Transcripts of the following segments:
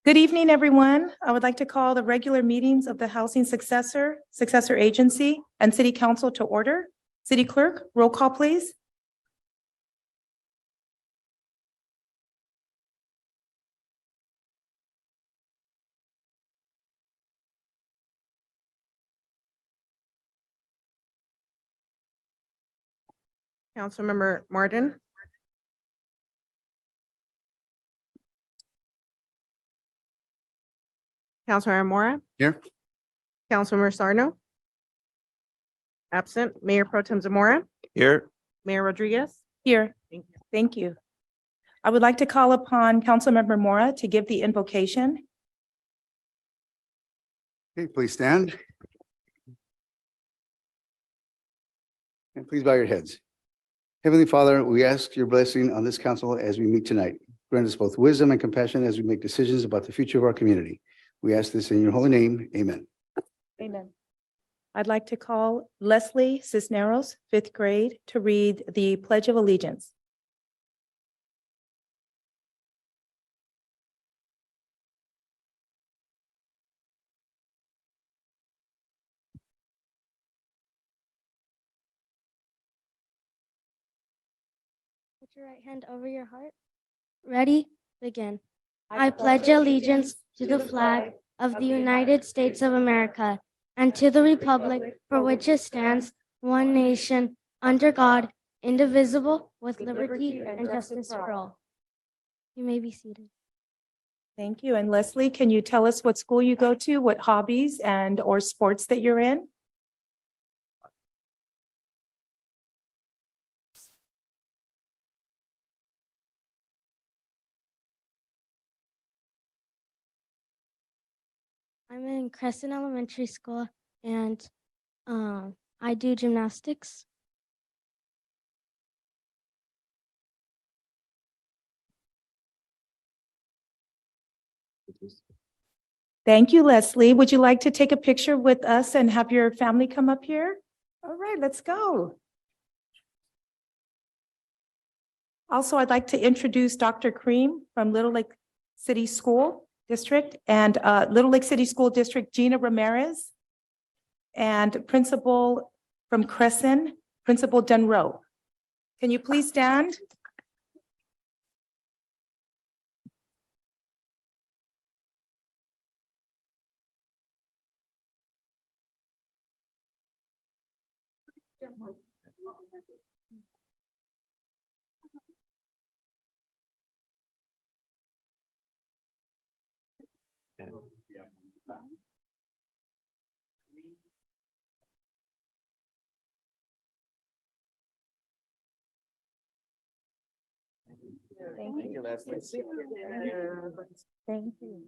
Good evening, everyone. I would like to call the regular meetings of the Housing Successor Agency, and City Council to order. City Clerk, roll call, please. Councilmember Martin. Councilmember Mora. Here. Councilmember Sarno. Absent. Mayor Pro Tem Zamora. Here. Mayor Rodriguez. Here. Thank you. Thank you. I would like to call upon Councilmember Mora to give the invocation. Okay, please stand. And please bow your heads. Heavenly Father, we ask your blessing on this council as we meet tonight. Grant us both wisdom and compassion as we make decisions about the future of our community. We ask this in your holy name. Amen. Amen. I'd like to call Leslie Cisneros, fifth grade, to read the Pledge of Allegiance. Put your right hand over your heart. Ready? Begin. I pledge allegiance to the flag of the United States of America and to the republic for which it stands, one nation, under God, indivisible, with liberty and justice for all. You may be seated. Thank you. And Leslie, can you tell us what school you go to, what hobbies and or sports that you're in? I'm in Crescent Elementary School and I do gymnastics. Thank you, Leslie. Would you like to take a picture with us and have your family come up here? All right, let's go. Also, I'd like to introduce Dr. Cream from Little Lake City School District and Little Lake City School District, Gina Ramirez, and Principal from Crescent, Principal Dunroe. Can you please stand? Thank you. Leslie. Thank you.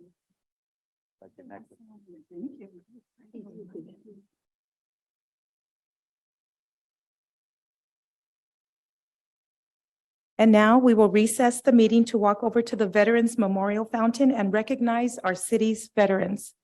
And now we will recess the meeting to walk over to the Veterans Memorial Fountain and recognize our city's veterans.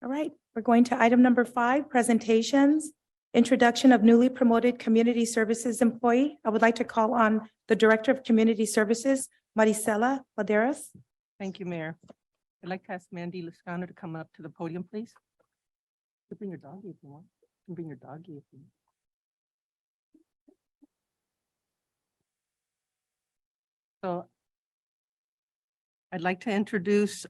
All right, we're going to item number 5, presentations. Introduction of newly promoted community services employee. I would like to call on the Director of Community Services, Maricela Valderas. Thank you, Mayor. I'd like to ask Mandy Lascano to come up to the podium, please. You can bring your doggy if you want. You can bring your doggy if you want. So I'd like to introduce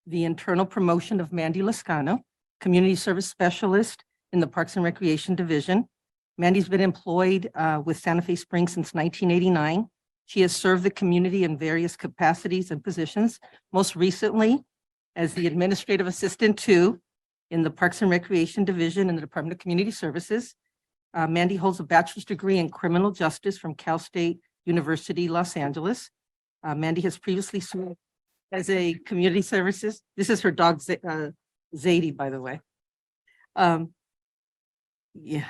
the internal promotion of Mandy Lascano, Community Service Specialist in the Parks and Recreation Division. Mandy's been employed with Santa Fe Springs since 1989. She has served the community in various capacities and positions, most recently as the Administrative Assistant 2 in the Parks and Recreation Division in the Department of Community Services. Mandy holds a bachelor's degree in criminal justice from Cal State University, Los Angeles. Mandy has previously served as a community services. This is her dog, Zadie, by the way. Yeah,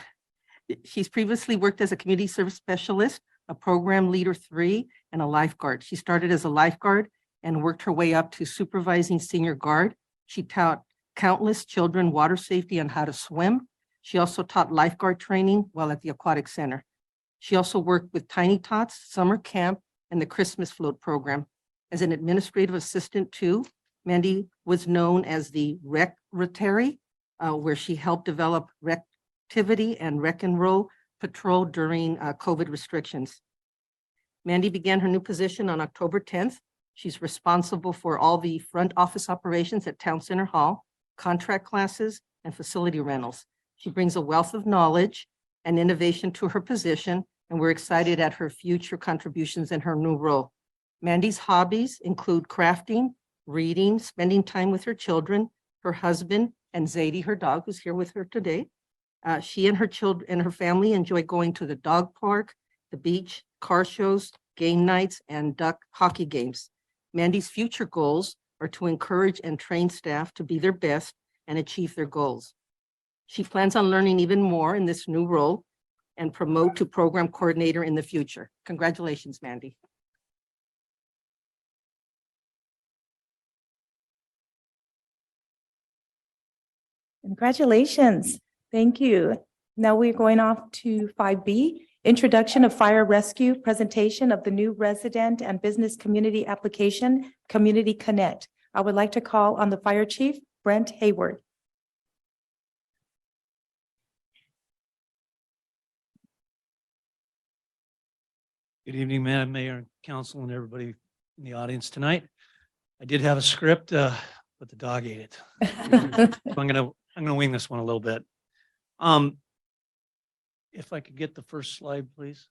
she's previously worked as a community service specialist, a program leader 3, and a lifeguard. She started as a lifeguard and worked her way up to supervising senior guard. She taught countless children water safety and how to swim. She also taught lifeguard training while at the Aquatic Center. She also worked with Tiny Tots, summer camp, and the Christmas float program. As an administrative assistant too, Mandy was known as the Rec-Rotary, where she helped develop rec activity and Rec and Roll patrol during COVID restrictions. Mandy began her new position on October 10th. She's responsible for all the front office operations at Town Center Hall, contract classes, and facility rentals. She brings a wealth of knowledge and innovation to her position, and we're excited at her future contributions in her new role. Mandy's hobbies include crafting, reading, spending time with her children, her husband, and Zadie, her dog, who's here with her today. She and her children and her family enjoy going to the dog park, the beach, car shows, game nights, and duck hockey games. Mandy's future goals are to encourage and train staff to be their best and achieve their goals. She plans on learning even more in this new role and promote to program coordinator in the future. Congratulations, Mandy. Congratulations. Thank you. Now we're going off to 5B, introduction of fire rescue, presentation of the new resident and business community application, Community Connect. I would like to call on the fire chief, Brent Hayward. Good evening, Madam Mayor, Council, and everybody in the audience tonight. I did have a script, but the dog ate it. So I'm gonna wing this one a little bit. If I could get the first slide, please.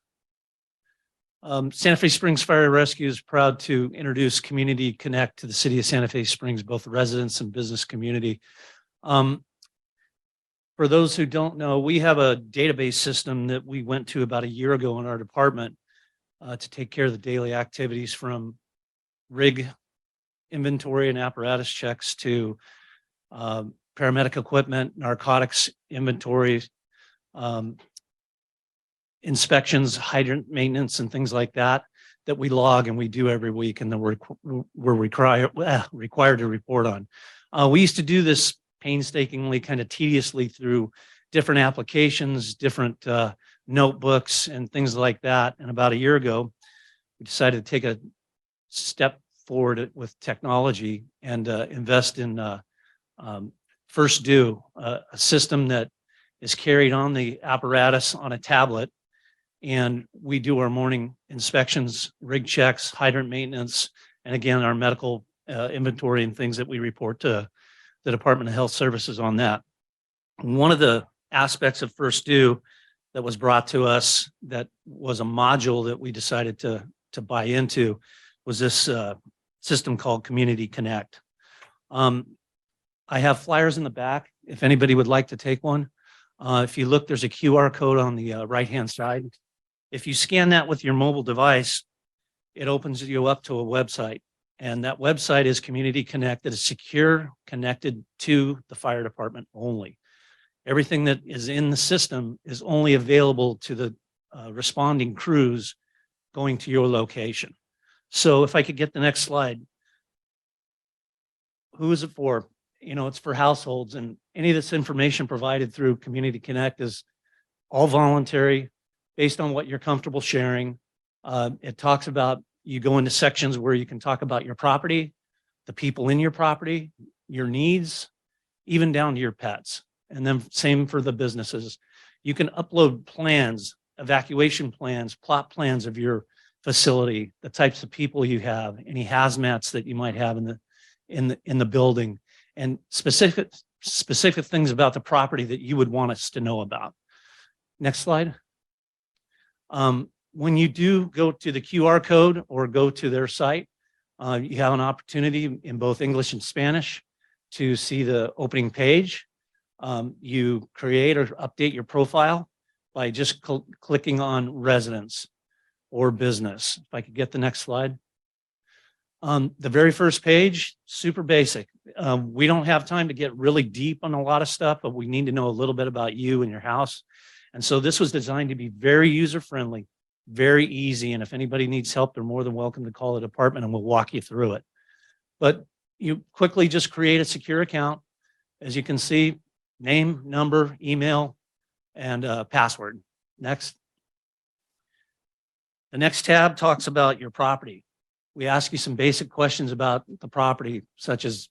Santa Fe Springs Fire Rescue is proud to introduce Community Connect to the city of Santa Fe Springs, both residents and business community. For those who don't know, we have a database system that we went to about a year ago in our department to take care of the daily activities, from rig inventory and apparatus checks to paramedic equipment, narcotics inventories, inspections, hydrant maintenance, and things like that we log and we do every week, and then we're required to report on. We used to do this painstakingly, kind of tediously, through different applications, different notebooks and things like that. And about a year ago, we decided to take a step forward with technology and invest in First Do, a system that is carried on the apparatus on a tablet. And we do our morning inspections, rig checks, hydrant maintenance, and again, our medical inventory and things that we report to the Department of Health Services on that. One of the aspects of First Do that was brought to us that was a module that we decided to buy into was this system called Community Connect. I have flyers in the back if anybody would like to take one. If you look, there's a QR code on the right-hand side. If you scan that with your mobile device, it opens you up to a website. And that website is Community Connect, that is secure, connected to the fire department only. Everything that is in the system is only available to the responding crews going to your location. So if I could get the next slide. Who is it for? it's for households, and any of this information provided through Community Connect is all voluntary based on what you're comfortable sharing. It talks about, you go into sections where you can talk about your property, the people in your property, your needs, even down to your pets. And then same for the businesses. You can upload plans, evacuation plans, plot plans of your facility, the types of people you have, any hazmats that you might have in the building, and specific things about the property that you would want us to know about. Next slide. When you do go to the QR code or go to their site, you have an opportunity in both English and Spanish to see the opening page. You create or update your profile by just clicking on residence or business. If I could get the next slide. The very first page, super basic. We don't have time to get really deep on a lot of stuff, but we need to know a little bit about you and your house. And so this was designed to be very user-friendly, very easy. And if anybody needs help, they're more than welcome to call the department and we'll walk you through it. But you quickly just create a secure account. As you can see, name, number, email, and password. Next. The next tab talks about your property. We ask you some basic questions about the property, such as,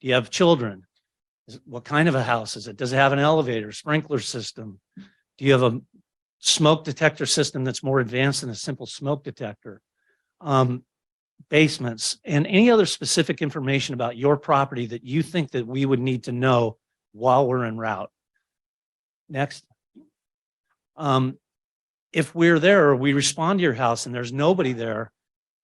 do you have children? What kind of a house is it? Does it have an elevator, sprinkler system? Do you have a smoke detector system that's more advanced than a simple smoke detector? Basements, and any other specific information about your property that you think that we would need to know while we're en route. Next. If we're there or we respond to your house and there's nobody there,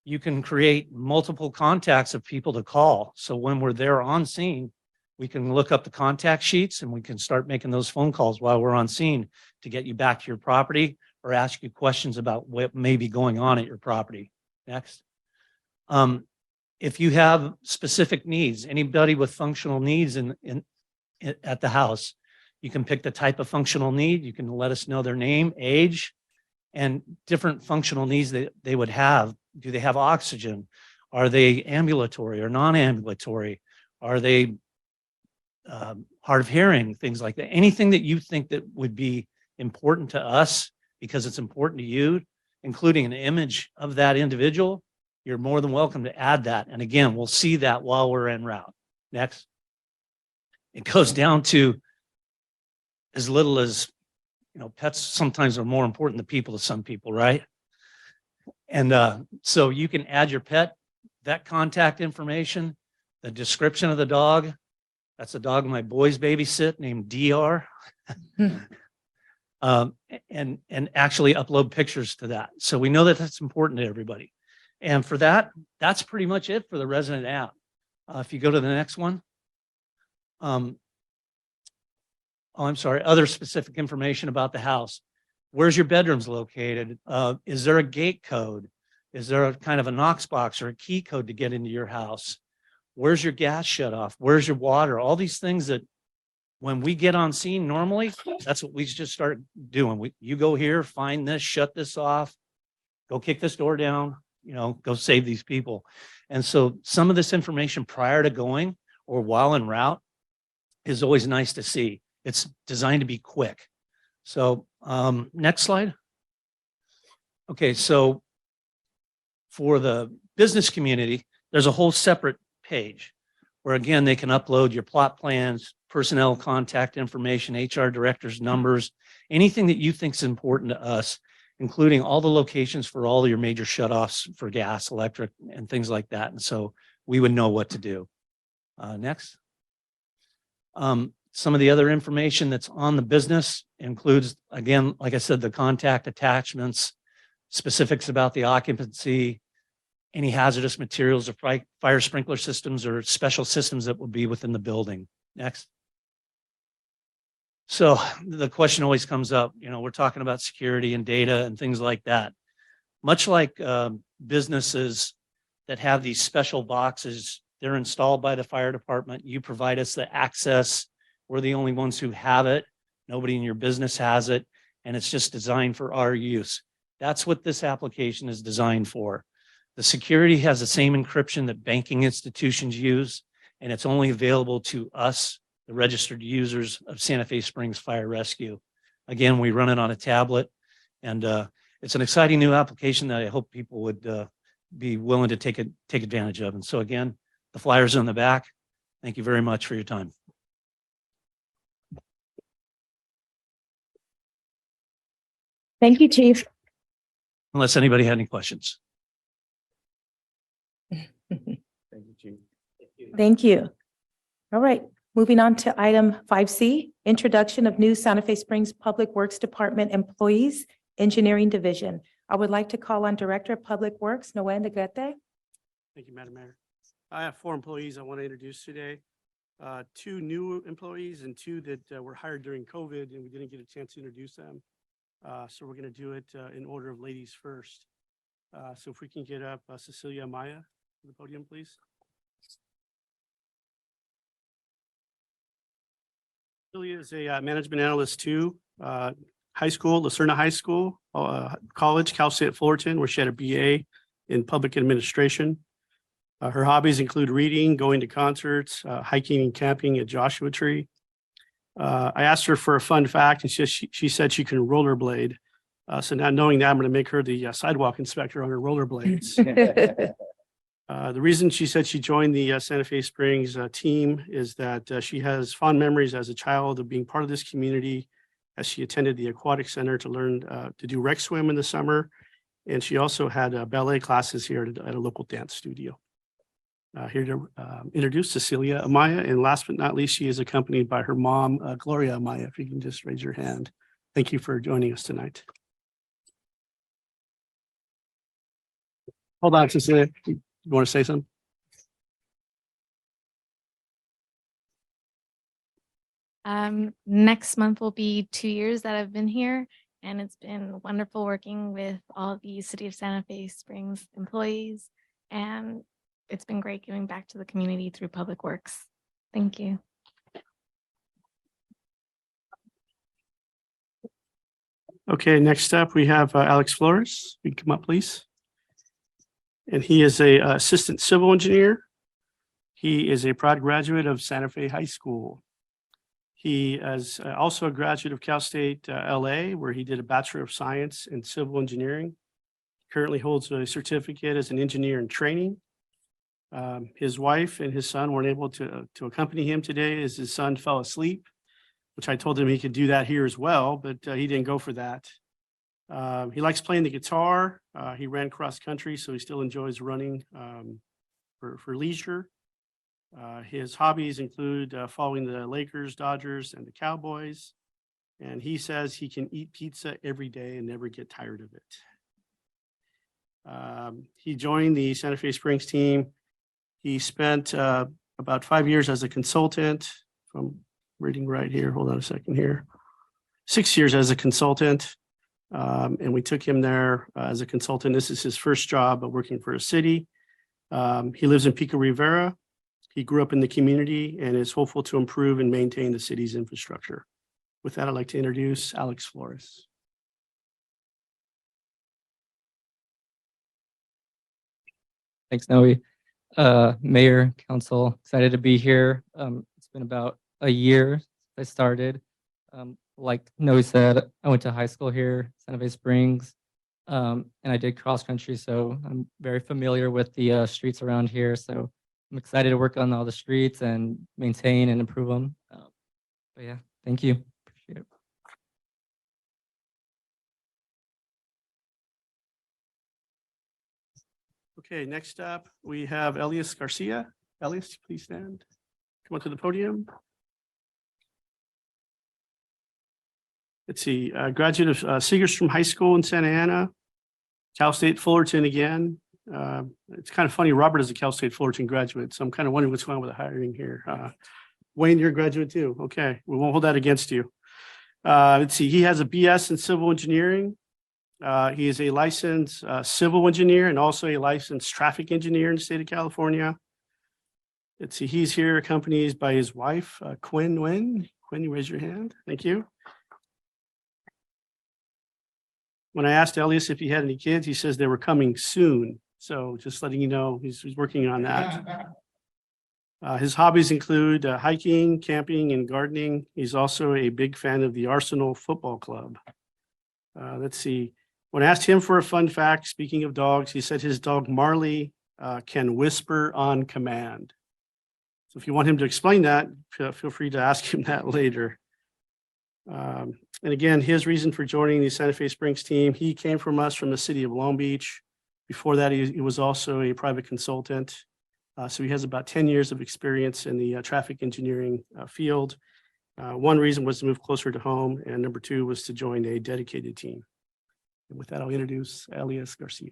you can create multiple contacts of people to call. So when we're there on scene, we can look up the contact sheets and we can start making those phone calls while we're on scene to get you back to your property or ask you questions about what may be going on at your property. Next. If you have specific needs, anybody with functional needs at the house, you can pick the type of functional need. You can let us know their name, age, and different functional needs that they would have. Do they have oxygen? Are they ambulatory or non-ambulatory? Are they hard of hearing? Things like that. Anything that you think that would be important to us because it's important to you, including an image of that individual, you're more than welcome to add that. And again, we'll see that while we're en route. Next. It goes down to as little as, pets sometimes are more important than people to some people, right? And so you can add your pet, vet contact information, the description of the dog. That's a dog my boys babysit named DR. And actually upload pictures to that. So we know that that's important to everybody. And for that, that's pretty much it for the resident app. If you go to the next one. I'm sorry, other specific information about the house. Where's your bedrooms located? Is there a gate code? Is there a kind of a Knox box or a key code to get into your house? Where's your gas shut off? Where's your water? All these things that when we get on scene normally, that's what we just start doing. You go here, find this, shut this off, go kick this door down, go save these people. And so some of this information prior to going or while en route is always nice to see. It's designed to be quick. So next slide. Okay, so for the business community, there's a whole separate page where again, they can upload your plot plans, personnel contact information, HR directors' numbers, anything that you think is important to us, including all the locations for all your major shutoffs for gas, electric, and things like that. And so we would know what to do. Next. Some of the other information that's on the business includes, again, like I said, the contact attachments, specifics about the occupancy, any hazardous materials or fire sprinkler systems or special systems that will be within the building. Next. So the question always comes up, we're talking about security and data and things like that. Much like businesses that have these special boxes, they're installed by the fire department. You provide us the access. We're the only ones who have it. Nobody in your business has it. And it's just designed for our use. That's what this application is designed for. The security has the same encryption that banking institutions use. and it's only available to us, the registered users of Santa Fe Springs Fire Rescue. Again, we run it on a tablet, and it's an exciting new application that I hope people would be willing to take advantage of. And so again, the flyers are in the back. Thank you very much for your time. Thank you, Chief. Unless anybody had any questions. Thank you. All right, moving on to item 5C, introduction of new Santa Fe Springs Public Works Department employees, Engineering Division. I would like to call on Director of Public Works, Noel Negrete. Thank you, Madam Mayor. I have 4 employees I want to introduce today. 2 new employees and 2 that were hired during COVID and we didn't get a chance to introduce them. So we're going to do it in order of ladies first. So if we can get up Cecilia Amaya to the podium, please. Cecilia is a management analyst too. High school, Lucerna High School, college, Cal State Fullerton, where she had a BA in public administration. Her hobbies include reading, going to concerts, hiking and camping at Joshua Tree. I asked her for a fun fact and she said she can rollerblade. So now knowing that, I'm going to make her the sidewalk inspector on her rollerblades. The reason she said she joined the Santa Fe Springs team is that she has fond memories as a child of being part of this community as she attended the aquatic center to learn to do rec swim in the summer. And she also had ballet classes here at a local dance studio. Here to introduce Cecilia Amaya. And last but not least, she is accompanied by her mom, Gloria Amaya. If you can just raise your hand. Thank you for joining us tonight. Hold on, Cecilia. You want to say something? Next month will be 2 years that I've been here, and it's been wonderful working with all the City of Santa Fe Springs employees, and it's been great giving back to the community through Public Works. Thank you. Okay, next up, we have Alex Flores. You can come up, please. And he is a assistant civil engineer. He is a proud graduate of Santa Fe High School. He is also a graduate of Cal State LA, where he did a Bachelor of Science in Civil Engineering. Currently holds a certificate as an engineer in training. His wife and his son weren't able to accompany him today as his son fell asleep, which I told him he could do that here as well, but he didn't go for that. He likes playing the guitar. He ran cross country, so he still enjoys running for leisure. His hobbies include following the Lakers, Dodgers, and the Cowboys. And he says he can eat pizza every day and never get tired of it. He joined the Santa Fe Springs team. He spent about 5 years as a consultant. If I'm reading right here, hold on a second here. 6 years as a consultant. And we took him there as a consultant. This is his first job working for a city. He lives in Pico Rivera. He grew up in the community and is hopeful to improve and maintain the city's infrastructure. With that, I'd like to introduce Alex Flores. Thanks, Noe. Mayor, council, excited to be here. It's been about a year since I started. Like Noe said, I went to high school here, Santa Fe Springs, and I did cross country, so I'm very familiar with the streets around here. So I'm excited to work on all the streets and maintain and improve them. But yeah, thank you. Appreciate it. Okay, next up, we have Elias Garcia. Elias, please stand. Come on to the podium. Let's see, graduate of Segerstrom High School in Santa Ana, Cal State Fullerton again. It's kind of funny, Robert is a Cal State Fullerton graduate, so I'm kind of wondering what's going on with the hiring here. Wayne, you're a graduate too. Okay, we won't hold that against you. Let's see, he has a BS in civil engineering. He is a licensed civil engineer and also a licensed traffic engineer in the state of California. Let's see, he's here accompanied by his wife, Quinn Nguyen. Quinn, you raise your hand. Thank you. When I asked Elias if he had any kids, he says they were coming soon. So just letting you know, he's working on that. His hobbies include hiking, camping, and gardening. He's also a big fan of the Arsenal Football Club. Let's see. When I asked him for a fun fact, speaking of dogs, he said his dog Marley can whisper on command. So if you want him to explain that, feel free to ask him that later. And again, his reason for joining the Santa Fe Springs team, he came from us from the city of Long Beach. Before that, he was also a private consultant. So he has about 10 years of experience in the traffic engineering field. One reason was to move closer to home, and number two was to join a dedicated team. And with that, I'll introduce Elias Garcia.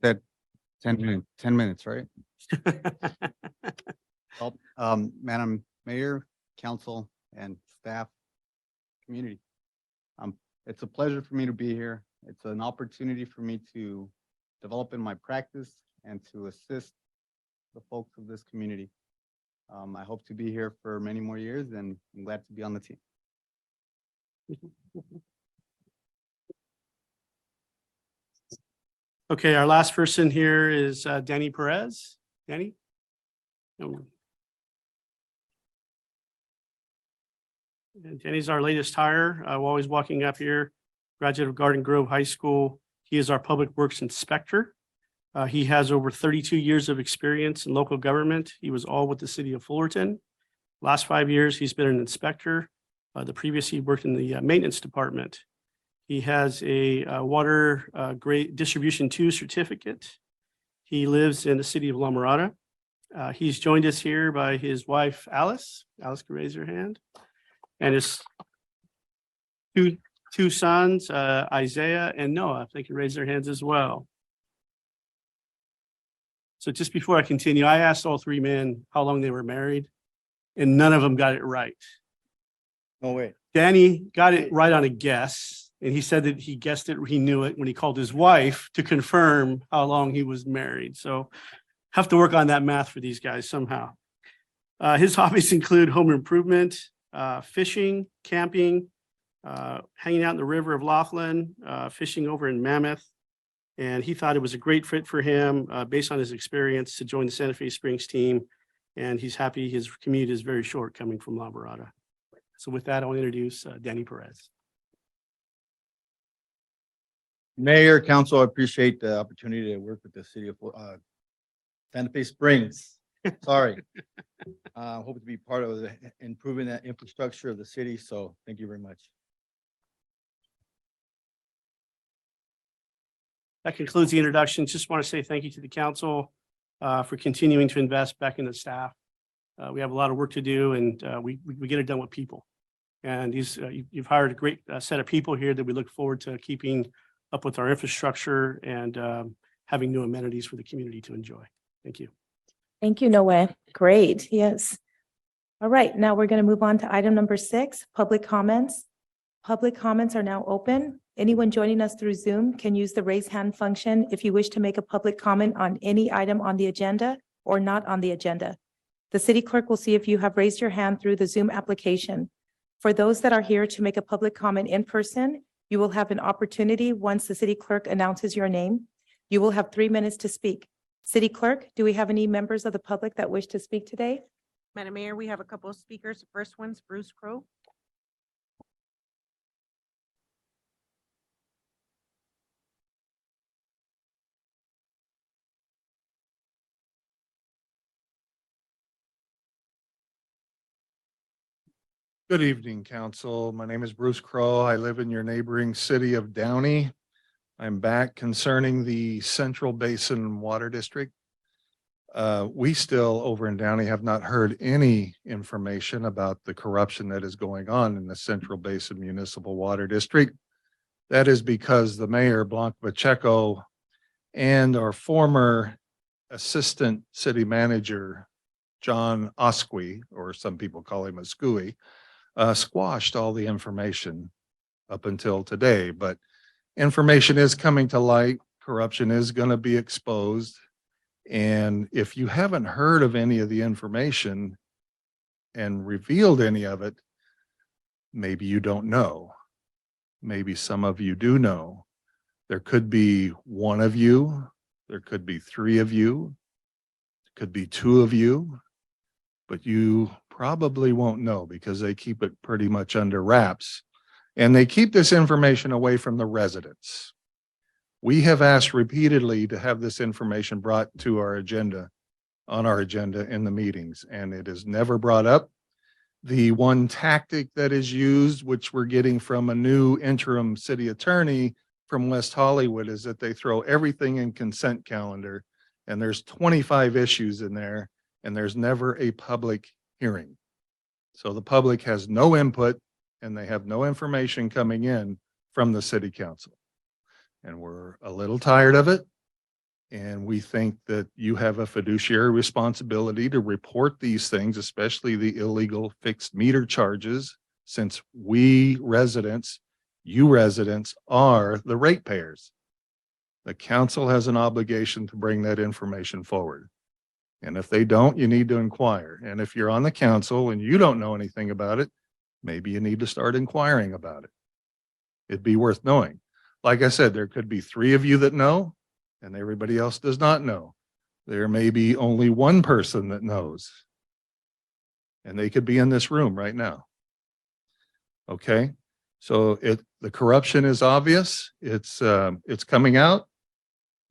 That 10 minutes, right? Well, Madam Mayor, council, and staff, community. It's a pleasure for me to be here. It's an opportunity for me to develop in my practice and to assist the folks of this community. I hope to be here for many more years, and I'm glad to be on the team. Okay, our last person here is Danny Perez. Danny? And Danny's our latest hire while he's walking up here, graduate of Garden Grove High School. He is our Public Works Inspector. He has over 32 years of experience in local government. He was all with the city of Fullerton. Last 5 years, he's been an inspector. The previous, he worked in the maintenance department. He has a water grade distribution 2 certificate. He lives in the city of La Mirada. He's joined us here by his wife, Alice. Alice, can raise her hand. And his two sons, Isaiah and Noah, if they can raise their hands as well. So just before I continue, I asked all 3 men how long they were married, and none of them got it right. No way. Danny got it right on a guess, and he said that he guessed it, he knew it when he called his wife to confirm how long he was married. So have to work on that math for these guys somehow. His hobbies include home improvement, fishing, camping, hanging out in the river of Laughlin, fishing over in Mammoth. And he thought it was a great fit for him based on his experience to join the Santa Fe Springs team. And he's happy his commute is very short coming from La Mirada. So with that, I'll introduce Danny Perez. Mayor, council, I appreciate the opportunity to work with the city of Santa Fe Springs. Sorry. Hope to be part of improving that infrastructure of the city. So thank you very much. That concludes the introduction. Just want to say thank you to the council for continuing to invest back in the staff. We have a lot of work to do, and we get it done with people. And you've hired a great set of people here that we look forward to keeping up with our infrastructure and having new amenities for the community to enjoy. Thank you. Thank you, Noe. Great, yes. All right, now we're going to move on to item number 6, public comments. Public comments are now open. Anyone joining us through Zoom can use the raise hand function if you wish to make a public comment on any item on the agenda or not on the agenda. The city clerk will see if you have raised your hand through the Zoom application. For those that are here to make a public comment in person, you will have an opportunity once the city clerk announces your name. You will have 3 minutes to speak. City clerk, do we have any members of the public that wish to speak today? Madam Mayor, we have a couple of speakers. The first one's Bruce Crow. Good evening, council. My name is Bruce Crow. I live in your neighboring city of Downey. I'm back concerning the Central Basin Water District. We still over in Downey have not heard any information about the corruption that is going on in the Central Basin Municipal Water District. That is because the mayor, Blanca Pacheco, and our former assistant city manager, John Osqui, or some people call him Ascui, squashed all the information up until today. But information is coming to light. Corruption is going to be exposed. And if you haven't heard of any of the information and revealed any of it, maybe you don't know. Maybe some of you do know. There could be one of you, there could be three of you, could be two of you, but you probably won't know because they keep it pretty much under wraps. And they keep this information away from the residents. We have asked repeatedly to have this information brought to our agenda, on our agenda in the meetings, and it is never brought up. The one tactic that is used, which we're getting from a new interim city attorney from West Hollywood, is that they throw everything in consent calendar, and there's 25 issues in there, and there's never a public hearing. So the public has no input and they have no information coming in from the city council. And we're a little tired of it. And we think that you have a fiduciary responsibility to report these things, especially the illegal fixed meter charges, since we residents, you residents are the ratepayers. The council has an obligation to bring that information forward. And if they don't, you need to inquire. And if you're on the council and you don't know anything about it, maybe you need to start inquiring about it. It'd be worth knowing. Like I said, there could be three of you that know and everybody else does not know. There may be only one person that knows. And they could be in this room right now. Okay, so the corruption is obvious. It's coming out,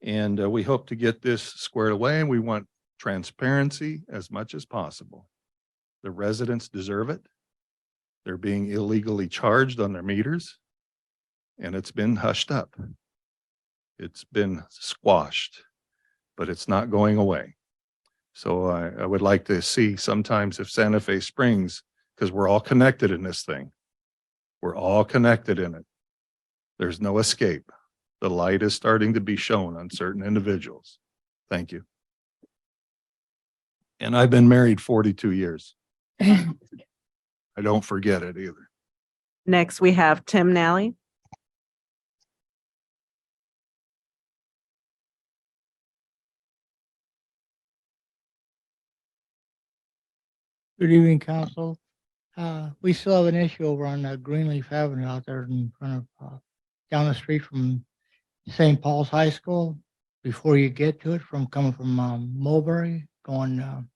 and we hope to get this squared away, and we want transparency as much as possible. The residents deserve it. They're being illegally charged on their meters, and it's been hushed up. It's been squashed, but it's not going away. So I would like to see sometimes if Santa Fe Springs, because we're all connected in this thing. We're all connected in it. There's no escape. The light is starting to be shown on certain individuals. Thank you. And I've been married 42 years. I don't forget it either. Next, we have Tim Nally. Good evening, council. We still have an issue over on Greenleaf Avenue out there in front of, down the street from St. Paul's High School. Before you get to it, coming from Mulberry, going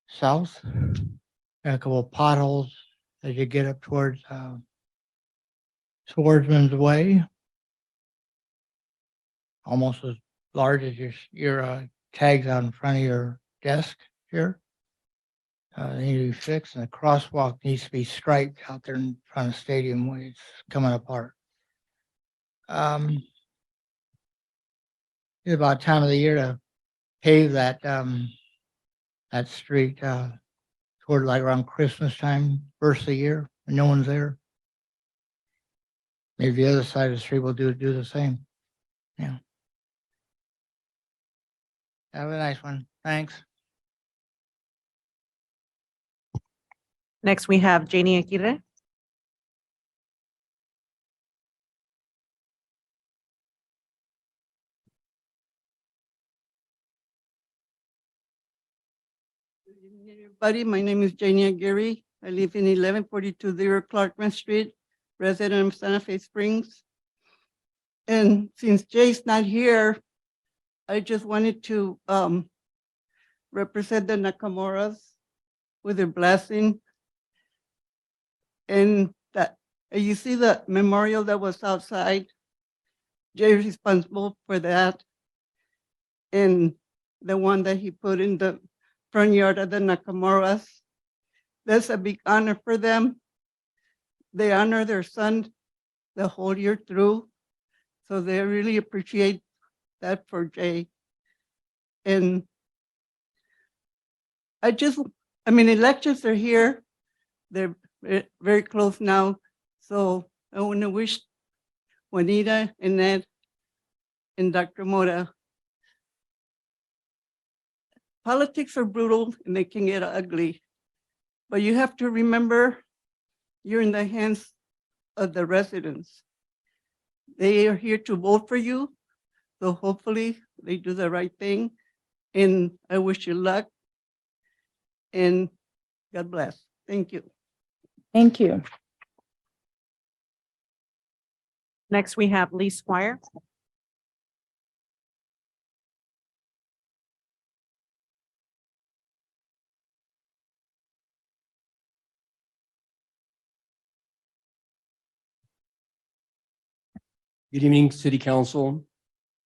south. And a couple of potholes as you get up towards Swordsman's Way. Almost as large as your tags out in front of your desk here. They need to be fixed, and the crosswalk needs to be striped out there in front of Stadium Way. It's coming apart. It's about time of the year to pave that that street toward like around Christmas time, first of the year, and no one's there. Maybe the other side of the street will do the same. Yeah. Have a nice one. Thanks. Next, we have Janie Aguirre. Good evening, everybody. My name is Janie Aguirre. I live in 1142 Clarkman Street, resident of Santa Fe Springs. And since Jay's not here, I just wanted to represent the Nakamuras with their blessing. And that you see the memorial that was outside. Jay is responsible for that. And the one that he put in the front yard of the Nakamuras. That's a big honor for them. They honor their son the whole year through. So they really appreciate that for Jay. And elections are here. They're very close now. So I want to wish Juanita and Ned and Dr. Mora. Politics are brutal and they can get ugly, but you have to remember you're in the hands of the residents. They are here to vote for you. So hopefully they do the right thing. And I wish you luck and God bless. Thank you. Thank you. Next, we have Lee Squire. Good evening, City Council.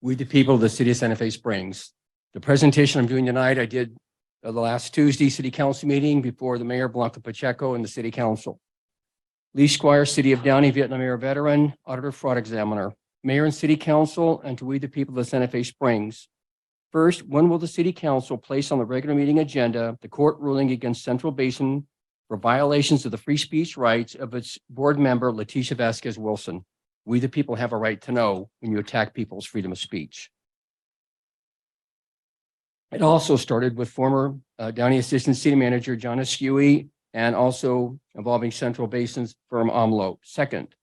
We, the people of the city of Santa Fe Springs. The presentation I'm doing tonight, I did the last Tuesday city council meeting before the mayor Blanca Pacheco and the city council. Lee Squire, City of Downey, Vietnam era veteran, auditor, fraud examiner, mayor and city council, and to we, the people of Santa Fe Springs. First, when will the city council place on the regular meeting agenda the court ruling against Central Basin for violations of the free speech rights of its board member, Leticia Vasquez Wilson? We, the people, have a right to know when you attack people's freedom of speech. It also started with former Downey Assistant City Manager John Escue and also involving Central Basin's firm AMLO. Second,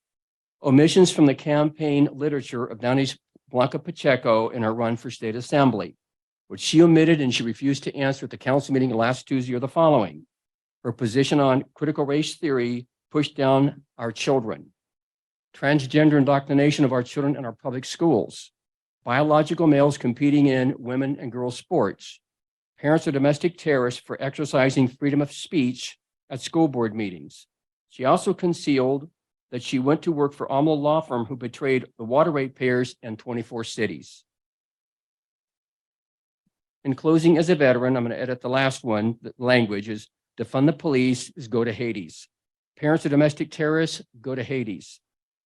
omissions from the campaign literature of Downey's Blanca Pacheco in her run for state assembly, which she omitted and she refused to answer at the council meeting last Tuesday, are the following. Her position on critical race theory pushed down our children, transgender indoctrination of our children in our public schools, biological males competing in women and girls sports, parents of domestic terrorists for exercising freedom of speech at school board meetings. She also concealed that she went to work for AMLO law firm who betrayed the water ratepayers in 24 cities. In closing, as a veteran, I'm going to edit the last one. The language is defund the police is go to Hades. Parents of domestic terrorists, go to Hades.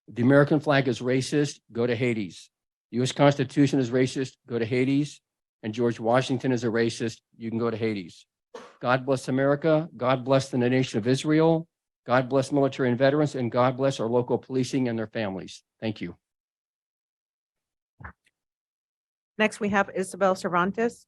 The American flag is racist, go to Hades. The U.S. Constitution is racist, go to Hades. And George Washington is a racist, you can go to Hades. God bless America. God bless the nation of Israel. God bless military and veterans, and God bless our local policing and their families. Thank you. Next, we have Isabel Cervantes.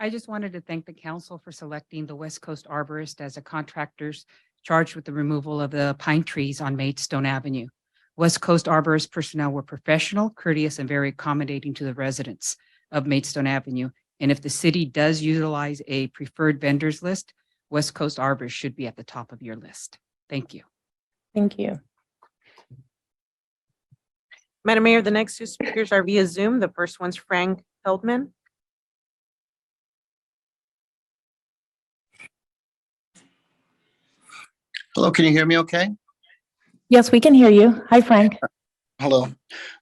I just wanted to thank the council for selecting the West Coast Arborist as a contractors charged with the removal of the pine trees on Maidstone Avenue. West Coast Arborist personnel were professional, courteous, and very accommodating to the residents of Maidstone Avenue. And if the city does utilize a preferred vendors list, West Coast Arborist should be at the top of your list. Thank you. Thank you. Madam Mayor, the next two speakers are via Zoom. The first one's Frank Feldman. Hello, can you hear me okay? Yes, we can hear you. Hi, Frank. Hello,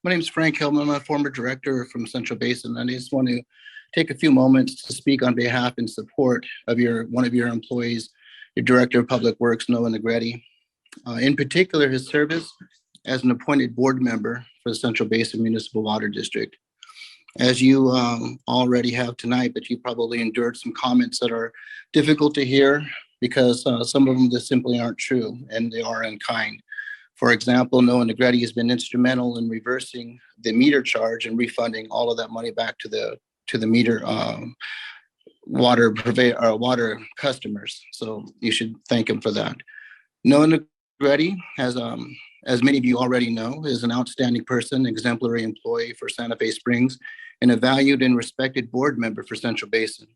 my name is Frank Hillman. I'm a former director from Central Basin. And I just want to take a few moments to speak on behalf and support of one of your employees, your Director of Public Works, Noah Negretti. In particular, his service as an appointed board member for the Central Basin Municipal Water District. As you already have tonight, but you probably endured some comments that are difficult to hear because some of them just simply aren't true and they are unkind. For example, Noah Negretti has been instrumental in reversing the meter charge and refunding all of that money back to the meter water customers. So you should thank him for that. Noah Negretti has, as many of you already know, is an outstanding person, exemplary employee for Santa Fe Springs, and a valued and respected board member for Central Basin.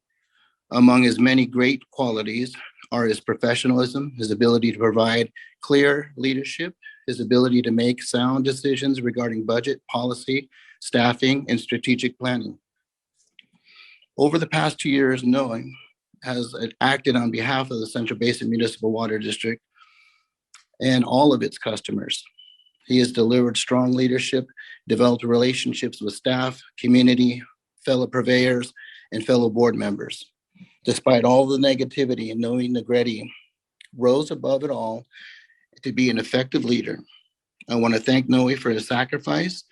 Among his many great qualities are his professionalism, his ability to provide clear leadership, his ability to make sound decisions regarding budget, policy, staffing, and strategic planning. Over the past 2 years, Noah has acted on behalf of the Central Basin Municipal Water District and all of its customers. He has delivered strong leadership, developed relationships with staff, community, fellow purveyors, and fellow board members. Despite all the negativity, Noah Negretti rose above it all to be an effective leader. I want to thank Noe for his sacrifice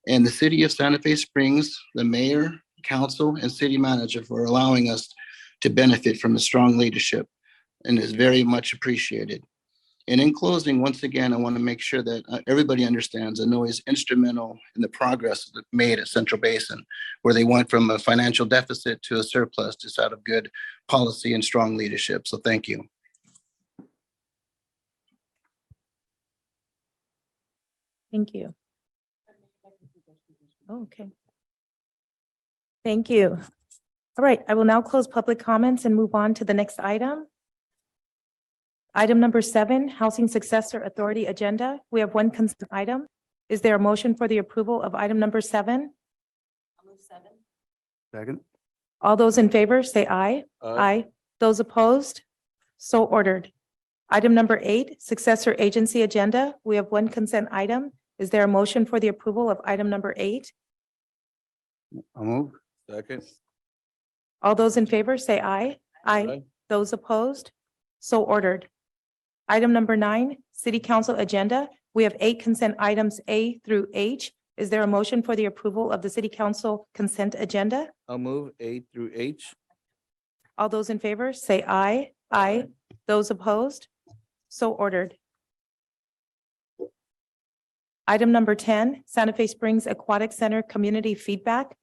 and the city of Santa Fe Springs, the mayor, council, and city manager for allowing us to benefit from his strong leadership, and is very much appreciated. And in closing, once again, I want to make sure that everybody understands that Noe is instrumental in the progress made at Central Basin, where they went from a financial deficit to a surplus just out of good policy and strong leadership. So thank you. Thank you. Okay. Thank you. All right, I will now close public comments and move on to the next item. Item number 7, Housing Successor Authority Agenda. We have one consent item. Is there a motion for the approval of item number 7? Second. All those in favor, say aye. Aye. Those opposed? So ordered. Item number 8, successor agency agenda. We have one consent item. Is there a motion for the approval of item number 8? I'll move. Second. All those in favor, say aye. Aye. Those opposed? So ordered. Item number 9, city council agenda. We have 8 consent items A through H. Is there a motion for the approval of the city council consent agenda? I'll move A through H. All those in favor, say aye. Aye. Those opposed? So ordered. Item number 10, Santa Fe Springs Aquatic Center Community Feedback.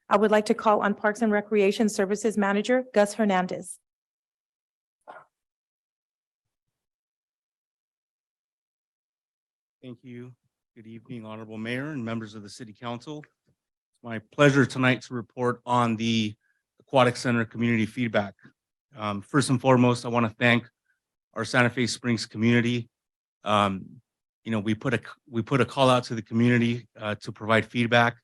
I would like to call on Parks and Recreation Services Manager Gus Hernandez. Thank you. Good evening, Honorable Mayor and members of the City Council. It's my pleasure tonight to report on the Aquatic Center community feedback. First and foremost, I want to thank our Santa Fe Springs community. We put a call out to the community to provide feedback.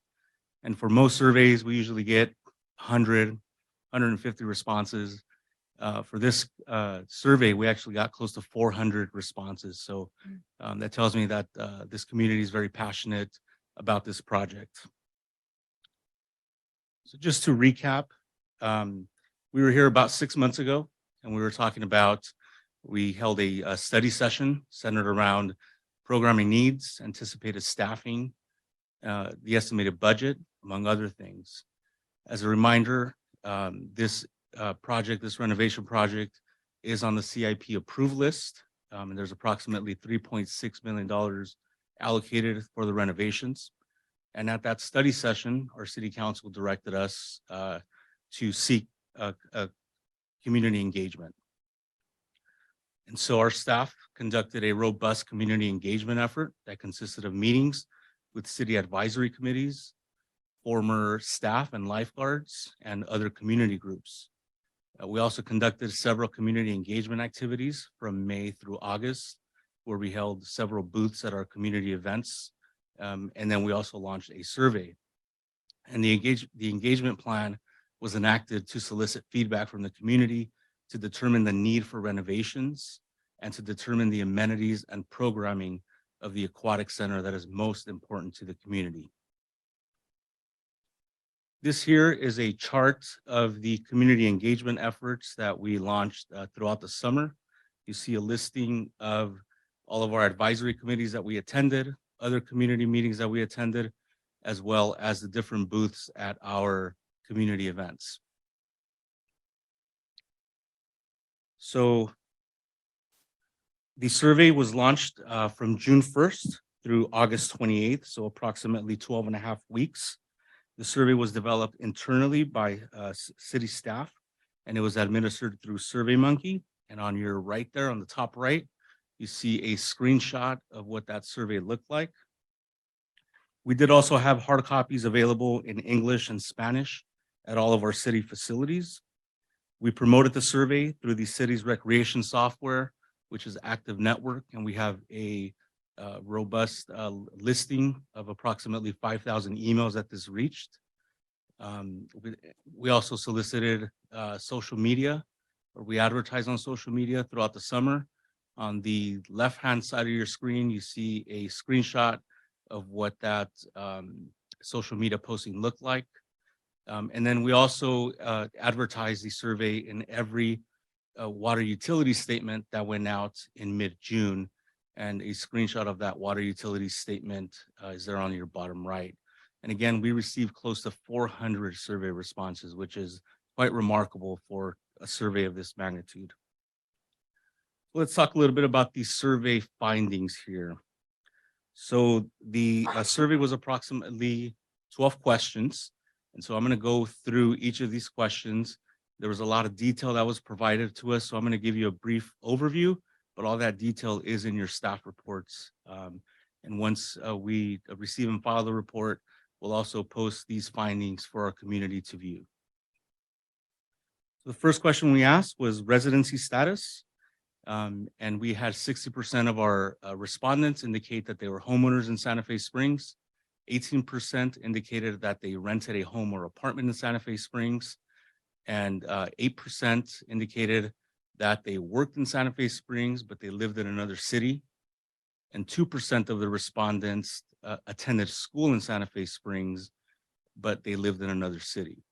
And for most surveys, we usually get 100, 150 responses. For this survey, we actually got close to 400 responses. So that tells me that this community is very passionate about this project. So just to recap, we were here about 6 months ago, and we were talking about, we held a study session centered around programming needs, anticipated staffing, the estimated budget, among other things. As a reminder, this renovation project is on the CIP approved list. And there's approximately $3.6 million allocated for the renovations. And at that study session, our city council directed us to seek a community engagement. And so our staff conducted a robust community engagement effort that consisted of meetings with city advisory committees, former staff and lifeguards, and other community groups. We also conducted several community engagement activities from May through August, where we held several booths at our community events. And then we also launched a survey. And the engagement plan was enacted to solicit feedback from the community to determine the need for renovations and to determine the amenities and programming of the aquatic center that is most important to the community. This here is a chart of the community engagement efforts that we launched throughout the summer. You see a listing of all of our advisory committees that we attended, other community meetings that we attended, as well as the different booths at our community events. So the survey was launched from June 1st through August 28th, so approximately 12 and a half weeks. The survey was developed internally by city staff, and it was administered through SurveyMonkey. And on your right there, on the top right, you see a screenshot of what that survey looked like. We did also have hard copies available in English and Spanish at all of our city facilities. We promoted the survey through the city's recreation software, which is Active Network, and we have a robust listing of approximately 5,000 emails that this reached. We also solicited social media, or we advertised on social media throughout the summer. On the left-hand side of your screen, you see a screenshot of what that social media posting looked like. And then we also advertised the survey in every water utility statement that went out in mid-June. And a screenshot of that water utility statement is there on your bottom right. And again, we received close to 400 survey responses, which is quite remarkable for a survey of this magnitude. Let's talk a little bit about the survey findings here. So the survey was approximately 12 questions. And so I'm going to go through each of these questions. There was a lot of detail that was provided to us, so I'm going to give you a brief overview, but all that detail is in your staff reports. And once we receive and file the report, we'll also post these findings for our community to view. So the first question we asked was residency status. And we had 60% of our respondents indicate that they were homeowners in Santa Fe Springs. 18% indicated that they rented a home or apartment in Santa Fe Springs. And 8% indicated that they worked in Santa Fe Springs, but they lived in another city. And 2% of the respondents attended school in Santa Fe Springs, but they lived in another city.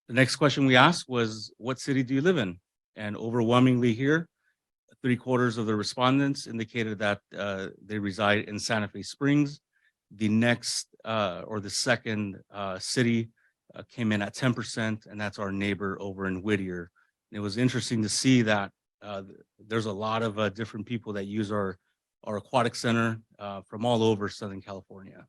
The next question we asked was, what city do you live in? And overwhelmingly here, 3/4 of the respondents indicated that they reside in Santa Fe Springs. The next or the second city came in at 10%, and that's our neighbor over in Whittier. And it was interesting to see that there's a lot of different people that use our aquatic center from all over Southern California.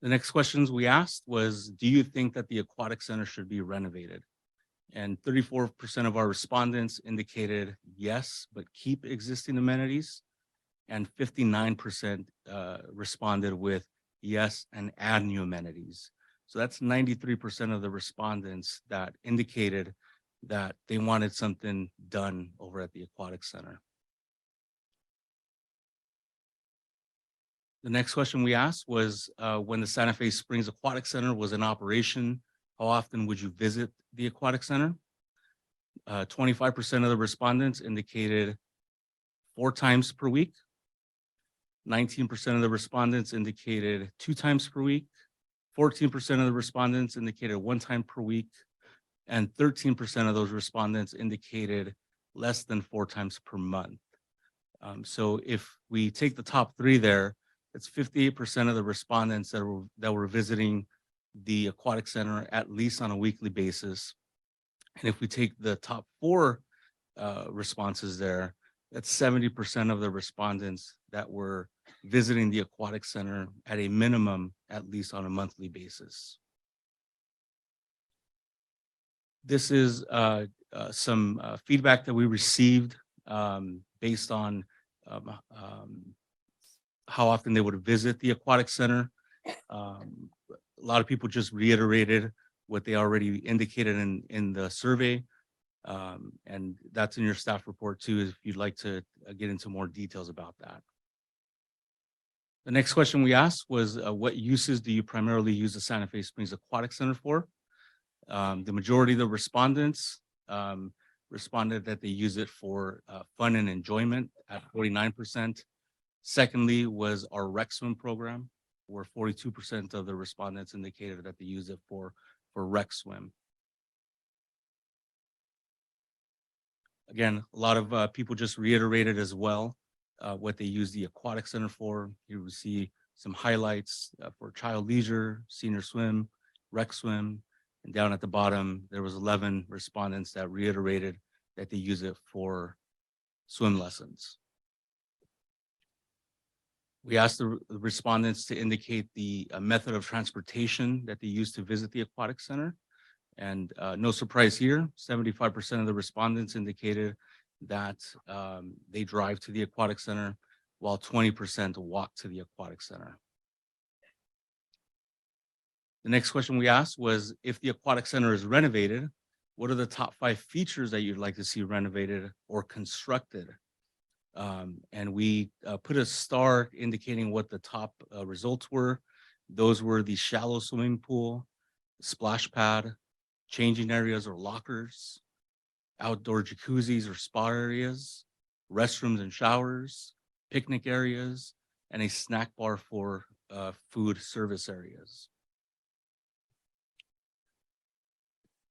The next questions we asked was, do you think that the aquatic center should be renovated? And 34% of our respondents indicated yes, but keep existing amenities. And 59% responded with yes and add new amenities. So that's 93% of the respondents that indicated that they wanted something done over at the aquatic center. The next question we asked was, when the Santa Fe Springs Aquatic Center was in operation, how often would you visit the aquatic center? 25% of the respondents indicated 4 times per week. 19% of the respondents indicated 2 times per week. 14% of the respondents indicated 1 time per week. And 13% of those respondents indicated less than 4 times per month. So if we take the top 3 there, it's 58% of the respondents that were visiting the aquatic center at least on a weekly basis. And if we take the top 4 responses there, that's 70% of the respondents that were visiting the aquatic center at a minimum, at least on a monthly basis. This is some feedback that we received based on how often they would visit the aquatic center. A lot of people just reiterated what they already indicated in the survey. And that's in your staff report too, if you'd like to get into more details about that. The next question we asked was, what uses do you primarily use the Santa Fe Springs Aquatic Center for? The majority of the respondents responded that they use it for fun and enjoyment at 49%. Secondly was our rec swim program, where 42% of the respondents indicated that they use it for rec swim. Again, a lot of people just reiterated as well what they use the aquatic center for. You will see some highlights for child leisure, senior swim, rec swim, and down at the bottom, there was 11 respondents that reiterated that they use it for swim lessons. We asked the respondents to indicate the method of transportation that they use to visit the aquatic center. And no surprise here, 75% of the respondents indicated that they drive to the aquatic center, while 20% walk to the aquatic center. The next question we asked was, if the aquatic center is renovated, what are the top 5 features that you'd like to see renovated or constructed? And we put a star indicating what the top results were. Those were the shallow swimming pool, splash pad, changing areas or lockers, outdoor jacuzzis or spa areas, restrooms and showers, picnic areas, and a snack bar for food service areas.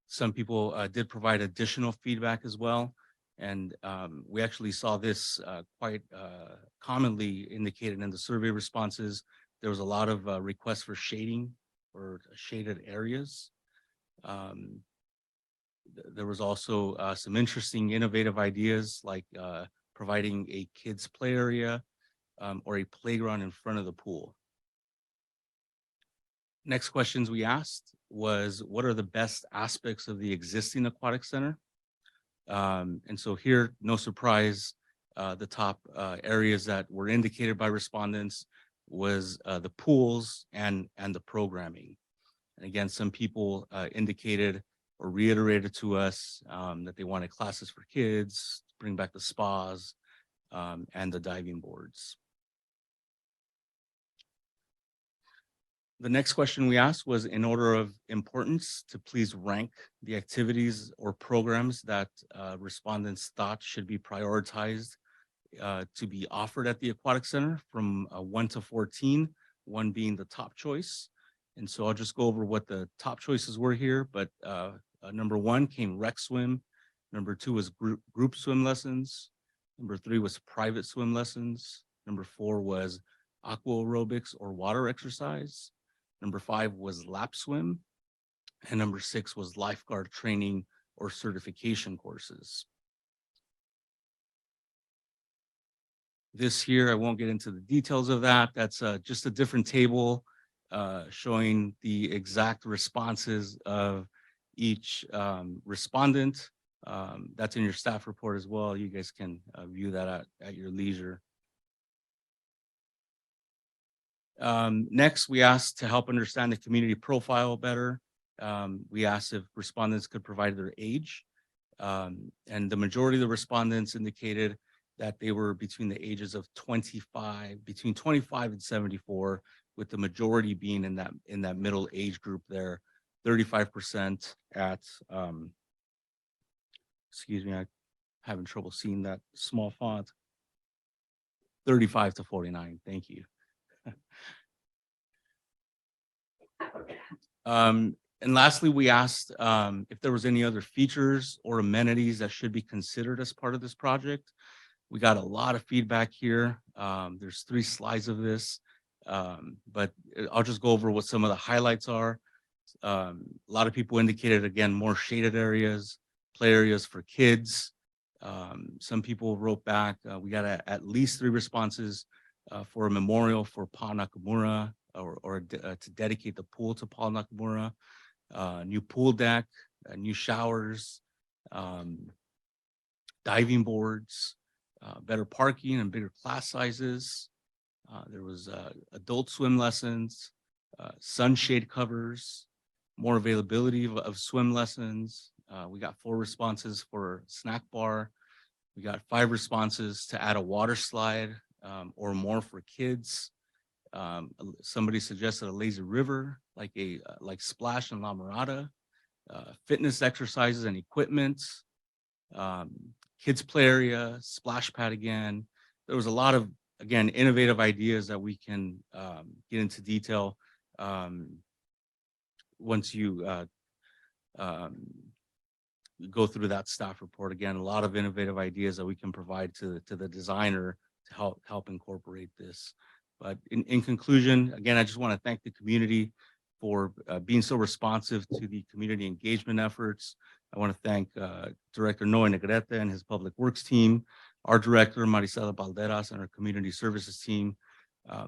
Some people did provide additional feedback as well. And we actually saw this quite commonly indicated in the survey responses. There was a lot of requests for shading or shaded areas. There was also some interesting innovative ideas like providing a kids play area or a playground in front of the pool. Next questions we asked was, what are the best aspects of the existing aquatic center? And so here, no surprise, the top areas that were indicated by respondents was the pools and the programming. And again, some people indicated or reiterated to us that they wanted classes for kids, bring back the spas, and the diving boards. The next question we asked was in order of importance to please rank the activities or programs that respondents thought should be prioritized to be offered at the Aquatic Center from 1 to 14, 1 being the top choice. And so I'll just go over what the top choices were here, but number 1 came rec swim. Number 2 was group swim lessons. Number 3 was private swim lessons. Number 4 was aqua aerobics or water exercise. Number 5 was lap swim. And number 6 was lifeguard training or certification courses. This here, I won't get into the details of that. That's just a different table showing the exact responses of each respondent. That's in your staff report as well. You guys can view that at your leisure. Next, we asked to help understand the community profile better. We asked if respondents could provide their age. And the majority of the respondents indicated that they were between the ages of between 25 and 74, with the majority being in that middle age group there, 35% at, excuse me, I'm having trouble seeing that small font, 35 to 49, thank you. And lastly, we asked if there was any other features or amenities that should be considered as part of this project. We got a lot of feedback here. There's 3 slides of this, but I'll just go over what some of the highlights are. A lot of people indicated, again, more shaded areas, play areas for kids. Some people wrote back, we got at least 3 responses for a memorial for Paul Nakamura, or to dedicate the pool to Paul Nakamura, new pool deck, new showers, diving boards, better parking and bigger class sizes. There was adult swim lessons, sunshade covers, more availability of swim lessons. We got 4 responses for snack bar. We got 5 responses to add a water slide or more for kids. Somebody suggested a lazy river, like Splash and La Mirada, fitness exercises and equipment, kids play area, splash pad again. There was a lot of, again, innovative ideas that we can get into detail once you go through that staff report. Again, a lot of innovative ideas that we can provide to the designer to help incorporate this. But in conclusion, again, I just want to thank the community for being so responsive to the community engagement efforts. I want to thank Director Noe Negrete and his Public Works team, our Director Marisela Balderas and our Community Services team.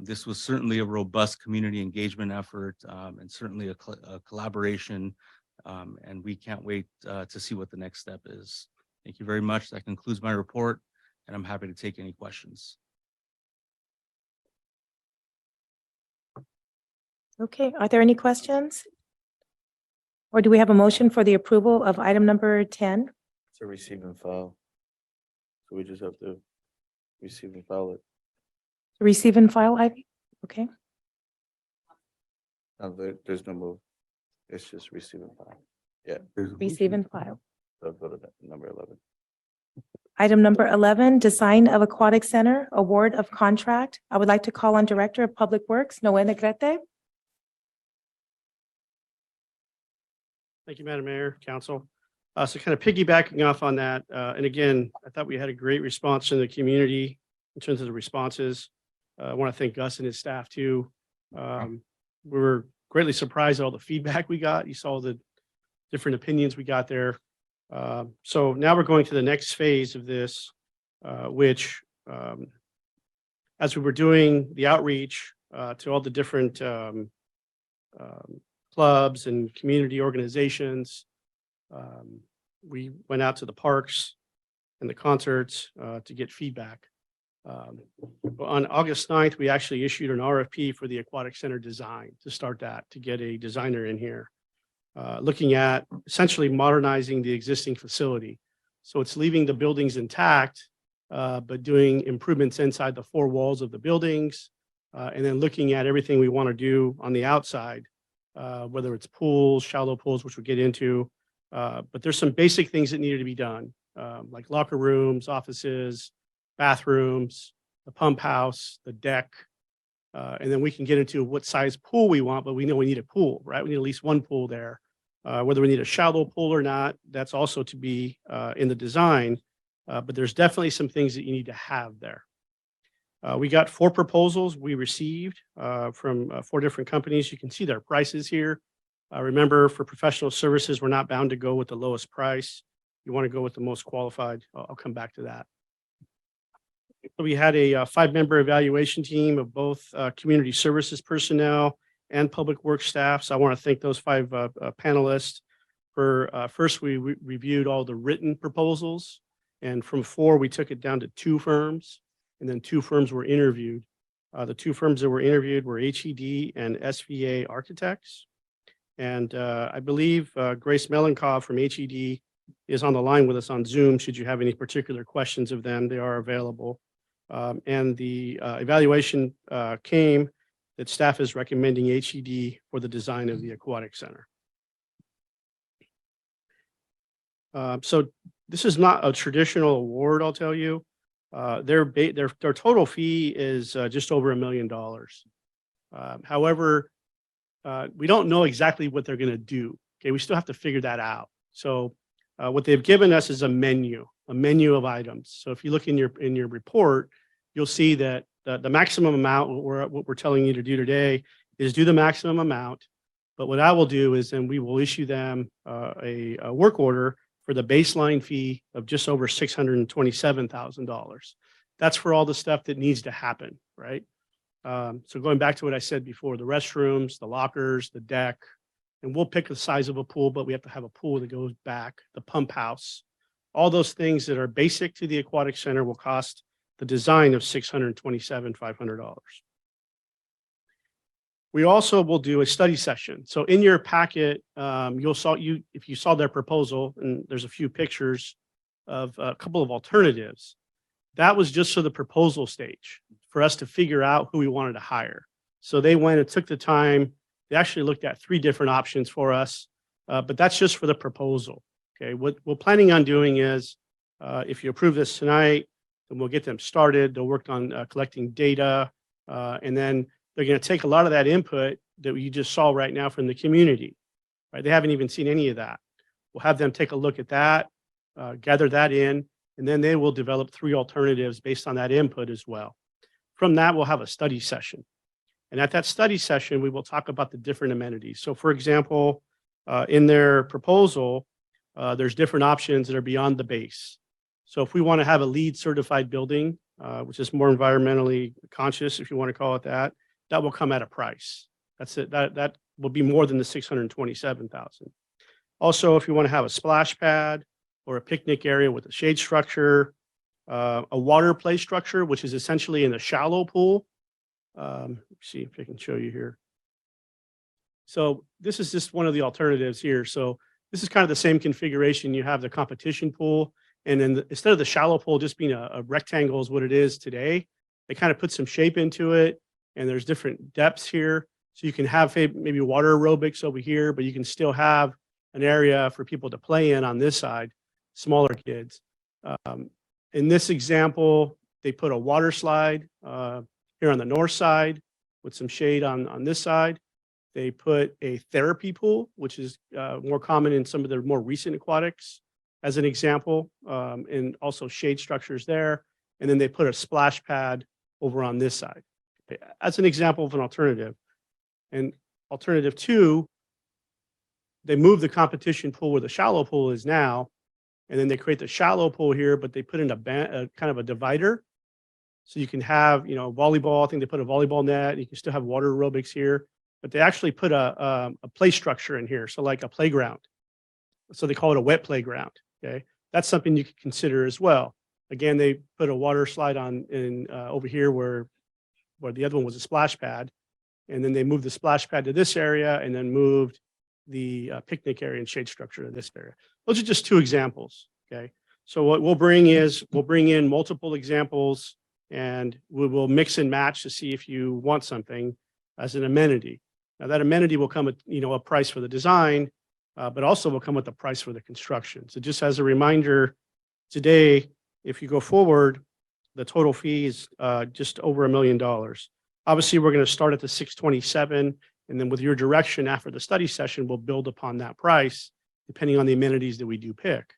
This was certainly a robust community engagement effort and certainly a collaboration, and we can't wait to see what the next step is. Thank you very much. That concludes my report, and I'm happy to take any questions. Okay, are there any questions? Or do we have a motion for the approval of item number 10? To receive and file. So we just have to receive and file it. Receive and file, Ivy? Okay, There's no move. It's just receive and file. Yeah. receive and file. So go to that, number 11. Item number 11, design of aquatic center, award of contract. I would like to call on Director of Public Works, Noe Negrete. Thank you, Madam Mayor, Council. So kind of piggybacking off on that, and again, I thought we had a great response from the community in terms of the responses. I want to thank Gus and his staff too. We were greatly surprised at all the feedback we got. You saw the different opinions we got there. So now we're going to the next phase of this, which as we were doing the outreach to all the different clubs and community organizations, we went out to the parks and the concerts to get feedback. On August 9th, we actually issued an RFP for the aquatic center design to start that, to get a designer in here, looking at essentially modernizing the existing facility. So it's leaving the buildings intact, but doing improvements inside the 4 walls of the buildings, and then looking at everything we want to do on the outside, whether it's pools, shallow pools, which we'll get into. But there's some basic things that needed to be done, like locker rooms, offices, bathrooms, the pump house, the deck. And then we can get into what size pool we want, but we know we need a pool, right? We need at least one pool there. Whether we need a shallow pool or not, that's also to be in the design. But there's definitely some things that you need to have there. We got 4 proposals we received from 4 different companies. You can see their prices here. Remember, for professional services, we're not bound to go with the lowest price. You want to go with the most qualified. I'll come back to that. We had a 5-member evaluation team of both community services personnel and public works staff. So I want to thank those 5 panelists. First, we reviewed all the written proposals, and from 4, we took it down to 2 firms, and then 2 firms were interviewed. The 2 firms that were interviewed were HED and SVA Architects. And I believe Grace Melenkov from HED is on the line with us on Zoom. Should you have any particular questions of them, they are available. And the evaluation came that staff is recommending HED for the design of the aquatic center. So this is not a traditional award, I'll tell you. Their total fee is just over $1 million. However, we don't know exactly what they're going to do. Okay, we still have to figure that out. So what they've given us is a menu of items. So if you look in your report, you'll see that the maximum amount, what we're telling you to do today is do the maximum amount. But what I will do is then we will issue them a work order for the baseline fee of just over $627,000. That's for all the stuff that needs to happen, right? So going back to what I said before, the restrooms, the lockers, the deck, and we'll pick the size of a pool, but we have to have a pool that goes back, the pump house. All those things that are basic to the aquatic center will cost the design of $627,500. We also will do a study session. So in your packet, if you saw their proposal, and there's a few pictures of a couple of alternatives, that was just for the proposal stage for us to figure out who we wanted to hire. So they went and took the time. They actually looked at 3 different options for us, but that's just for the proposal. Okay, what we're planning on doing is, if you approve this tonight, then we'll get them started. They'll work on collecting data, and then they're going to take a lot of that input that you just saw right now from the community. Right, they haven't even seen any of that. We'll have them take a look at that, gather that in, and then they will develop 3 alternatives based on that input as well. From that, we'll have a study session. And at that study session, we will talk about the different amenities. So for example, in their proposal, there's different options that are beyond the base. So if we want to have a LEED certified building, which is more environmentally conscious, if you want to call it that, that will come at a price. That's it. That will be more than the $627,000. Also, if you want to have a splash pad or a picnic area with a shade structure, a water play structure, which is essentially in a shallow pool. Let's see if I can show you here. So this is just one of the alternatives here. So this is kind of the same configuration. You have the competition pool, and then instead of the shallow pool just being a rectangle is what it is today, they kind of put some shape into it, and there's different depths here. So you can have maybe water aerobics over here, but you can still have an area for people to play in on this side, smaller kids. In this example, they put a water slide here on the north side with some shade on this side. They put a therapy pool, which is more common in some of the more recent aquatics, as an example, and also shade structures there. And then they put a splash pad over on this side. As an example of an alternative. And alternative 2, they move the competition pool where the shallow pool is now, and then they create the shallow pool here, but they put in a kind of a divider. So you can have, volleyball. I think they put a volleyball net. You can still have water aerobics here, but they actually put a play structure in here. So like a playground. So they call it a wet playground. Okay, that's something you could consider as well. Again, they put a water slide over here where the other one was a splash pad, and then they moved the splash pad to this area, and then moved the picnic area and shade structure to this area. Those are just 2 examples. Okay, so what we'll bring in multiple examples and we will mix and match to see if you want something as an amenity. Now, that amenity will come with, a price for the design, but also will come with the price for the construction. So just as a reminder, today, if you go forward, the total fee is just over $1 million. Obviously, we're going to start at the 627, and then with your direction after the study session, we'll build upon that price depending on the amenities that we do pick.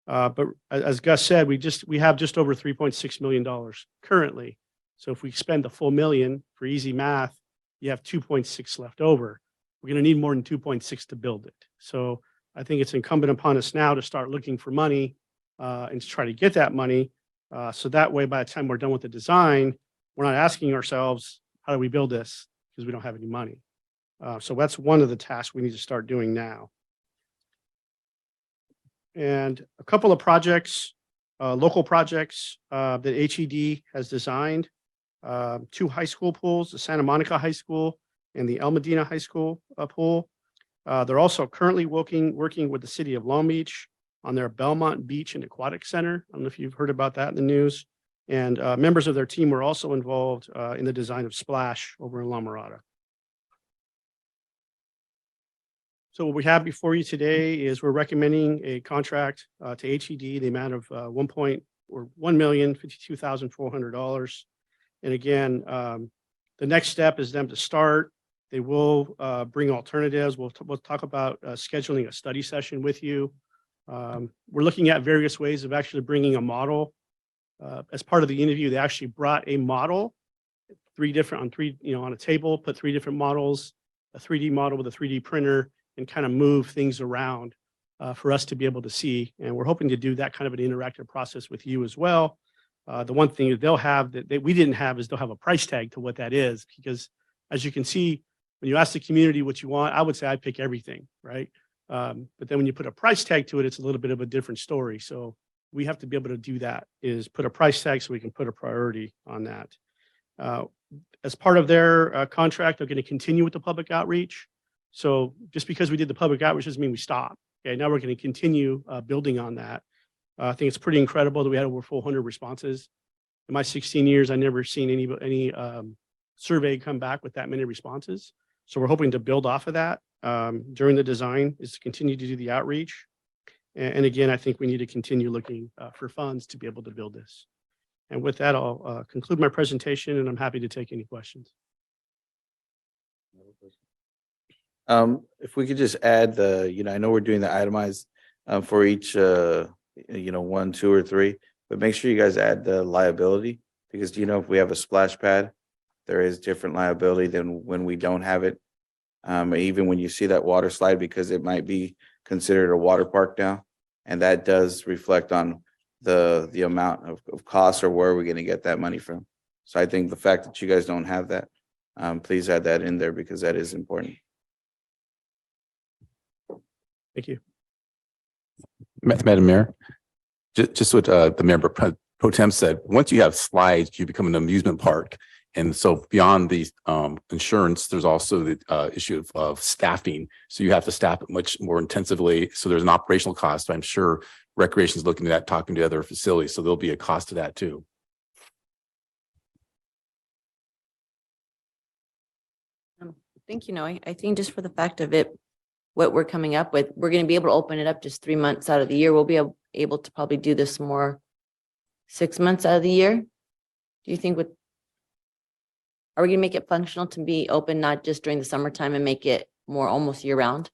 But as Gus said, we have just over $3.6 million currently. So if we spend the full million, for easy math, you have 2.6 left over. We're going to need more than 2.6 to build it. So I think it's incumbent upon us now to start looking for money and to try to get that money. So that way, by the time we're done with the design, we're not asking ourselves, how do we build this? Because we don't have any money. So that's one of the tasks we need to start doing now. And a couple of projects, local projects that HED has designed, 2 high school pools, the Santa Monica High School and the El Medina High School pool. They're also currently working with the city of Long Beach on their Belmont Beach and Aquatic Center. I don't know if you've heard about that in the news. And members of their team were also involved in the design of Splash over in La Mirada. So what we have before you today is we're recommending a contract to HED, the amount of $1,052,400. And again, the next step is them to start. They will bring alternatives. We'll talk about scheduling a study session with you. We're looking at various ways of actually bringing a model. As part of the interview, they actually brought a model, on a table, put 3 different models, a 3D model with a 3D printer, and kind of move things around for us to be able to see. And we're hoping to do that kind of an interactive process with you as well. The one thing that they'll have that we didn't have is they'll have a price tag to what that is, because as you can see, when you ask the community what you want, I would say I'd pick everything, right? But then when you put a price tag to it, it's a little bit of a different story. So we have to be able to do that, is put a price tag so we can put a priority on that. As part of their contract, they're going to continue with the public outreach. So just because we did the public outreach doesn't mean we stop. Okay, now we're going to continue building on that. I think it's pretty incredible that we had over 400 responses. In my 16 years, I've never seen any survey come back with that many responses. So we're hoping to build off of that during the design, is to continue to do the outreach. And again, I think we need to continue looking for funds to be able to build this. And with that, I'll conclude my presentation, and I'm happy to take any questions. If we could just add I know we're doing the itemized for each, 1, 2, or 3, but make sure you guys add the liability, because if we have a splash pad, there is different liability than when we don't have it. Even when you see that water slide, because it might be considered a water park now, and that does reflect on the amount of costs or where we're going to get that money from. So I think the fact that you guys don't have that, please add that in there, because that is important. Thank you. Madam Mayor, just what the Mayor Pro Tem said, once you have slides, you become an amusement park. And so beyond the insurance, there's also the issue of staffing. So you have to staff it much more intensively. So there's an operational cost. I'm sure Recreation is looking at that, talking to other facilities. So there'll be a cost to that too. Thank you, Noe. I think just for the fact of it, what we're coming up with, we're going to be able to open it up just 3 months out of the year. We'll be able to probably do this more 6 months out of the year. Do you think are we going to make it functional to be open, not just during the summertime, and make it more almost year round?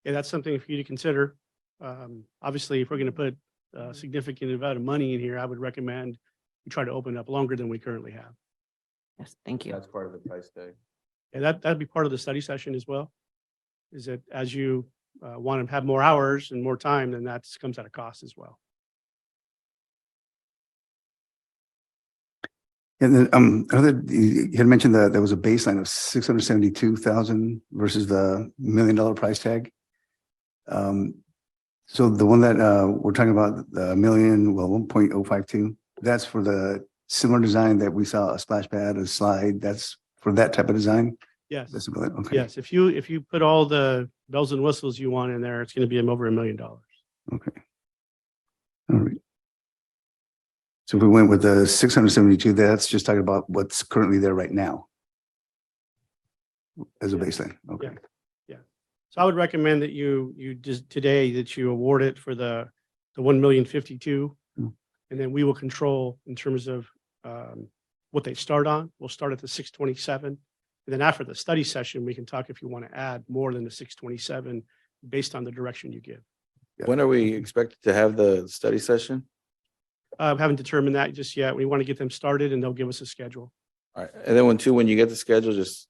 Yeah, that's something for you to consider. Obviously, if we're going to put a significant amount of money in here, I would recommend we try to open up longer than we currently have. Yes, thank you. That's part of the price tag. And that'd be part of the study session as well. Is that as you want to have more hours and more time, then that comes at a cost as well. And then you had mentioned that there was a baseline of 672,000 versus the $1 million price tag. So the one that we're talking about, the 1.052, that's for the similar design that we saw, a splash pad, a slide. That's for that type of design. Yes. That's about it. Okay. Yes. If you put all the bells and whistles you want in there, it's going to be over $1 million. Okay. All right. So if we went with the 672, that's just talking about what's currently there right now as a baseline. Okay. Yeah. So I would recommend that you just today that you award it for the 1,052,000. Mm. And then we will control in terms of what they start on. We'll start at the 627. And then after the study session, we can talk if you want to add more than the 627 based on the direction you give. When are we expected to have the study session? Haven't determined that just yet. We want to get them started and they'll give us a schedule. All right, and then when you get the schedule, just,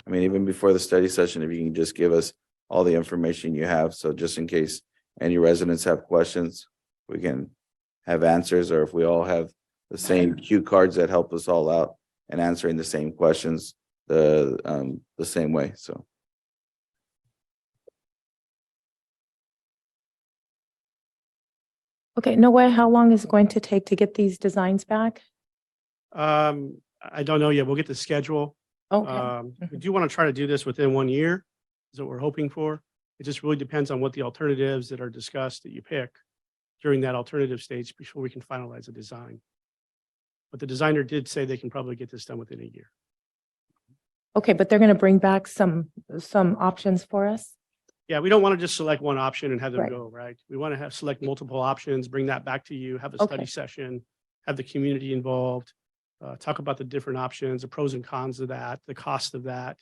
I mean, even before the study session, if you can just give us all the information you have, so just in case any residents have questions, we can have answers, or if we all have the same cue cards that help us all out and answering the same questions the same way, so. Okay, Noe, how long is it going to take to get these designs back? I don't know yet. We'll get the schedule. Okay. We do want to try to do this within 1 year, is what we're hoping for. It just really depends on what the alternatives that are discussed that you pick during that alternative stage before we can finalize a design. But the designer did say they can probably get this done within a year. Okay, but they're going to bring back some options for us? Yeah, we don't want to just select one option and have them Right. go, right? We want to have select multiple options, bring that back to you, have a study Okay. session, have the community involved, talk about the different options, the pros and cons of that, the cost of that.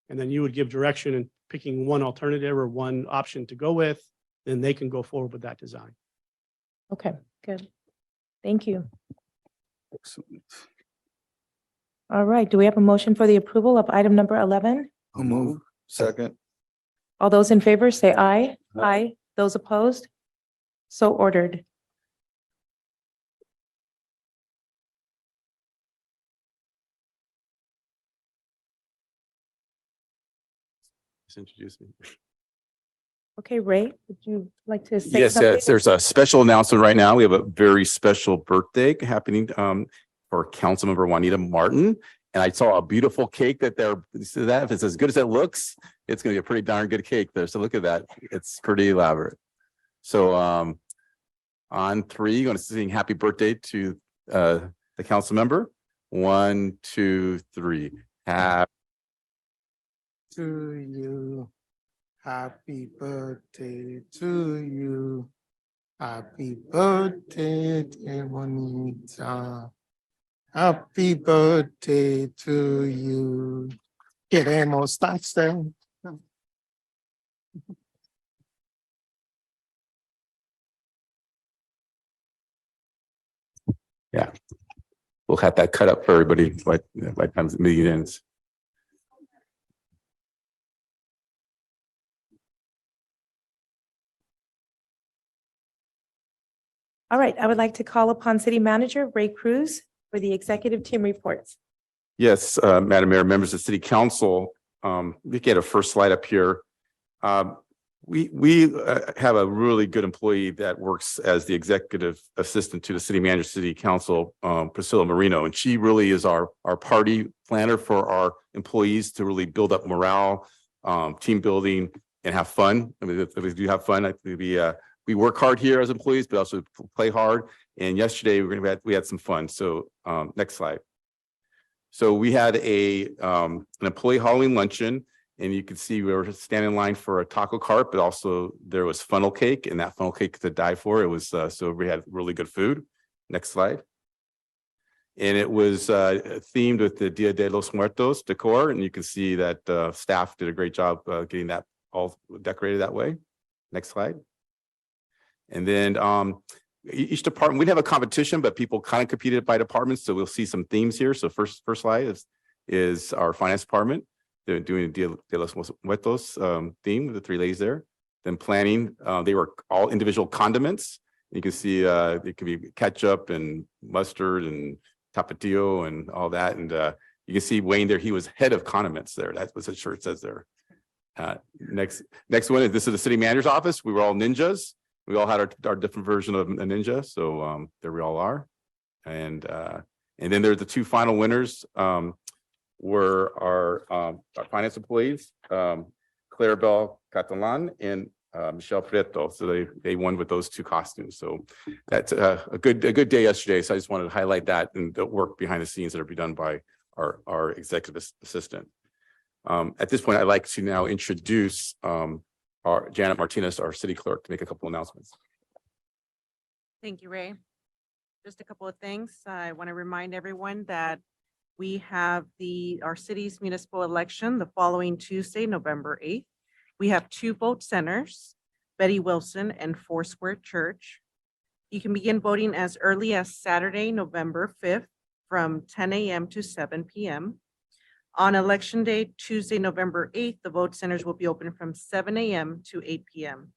And then you would give direction in picking one alternative or one option to go with, then they can go forward with that design. Okay, good. Thank you. Excellent. All right, do we have a motion for the approval of item number 11? I'll move. Second. All those in favor say aye. Aye. Those opposed? So ordered. Just introduce me. Okay, Ray, would you like to say Yes, something? yes, there's a special announcement right now. We have a very special birthday happening for Councilmember Juanita Martin. And I saw a beautiful cake that see that? If it's as good as it looks, it's gonna be a pretty darn good cake there. So look at that. It's pretty elaborate. So on three, going to sing happy birthday to the council member. 1, 2, 3. Happy To you. Happy birthday to you. Happy birthday, dear Juanita. Happy birthday to you. Queremos touchdown. Yeah. We'll have that cut up for everybody by the time the meeting ends. All right, I would like to call upon City Manager Ray Cruz for the executive team reports. Yes, Madam Mayor, members of City Council, we get a first slide up here. We have a really good employee that works as the executive assistant to the city manager, City Council, Priscilla Marino, and she really is our party planner for our employees to really build up morale, team building, and have fun. I mean, we do have fun. I think we work hard here as employees, but also play hard. And yesterday we had some fun. So next slide. So we had an employee Halloween luncheon, and you can see we were standing in line for a taco cart, but also there was funnel cake, and that funnel cake to die for. It was so we had really good food. Next slide. And it was themed with the Dia de los Muertos decor, and you can see that staff did a great job getting that all decorated that way. Next slide. And then each department, we didn't have a competition, but people kind of competed by departments. So we'll see some themes here. So first slide is our finance department. They're doing Dia de los Muertos theme with the 3 ladies there. Then planning, they were all individual condiments. You can see it could be ketchup and mustard and tapatio and all that. And you can see Wayne there, he was head of condiments there. That's what the shirt says there. Next one is this is the city manager's office. We were all ninjas. We all had our different version of a ninja. So there we all are. And then there's the 2 final winners were our finance employees, Clarabelle Catalan and Michelle Prieto. So they won with those two costumes. So that's a good day yesterday. So I just wanted to highlight that and the work behind the scenes that are being done by our executive assistant. At this point, I'd like to now introduce our Janet Martinez, our city clerk, to make a couple announcements. Thank you, Ray. Just a couple of things. I want to remind everyone that we have our city's municipal election the following Tuesday, November 8th. We have 2 vote centers, Betty Wilson and Foursquare Church. You can begin voting as early as Saturday, November 5th from 10 a.m. to 7 p.m. On election day, Tuesday, November 8th, the vote centers will be open from 7 a.m. to 8 p.m.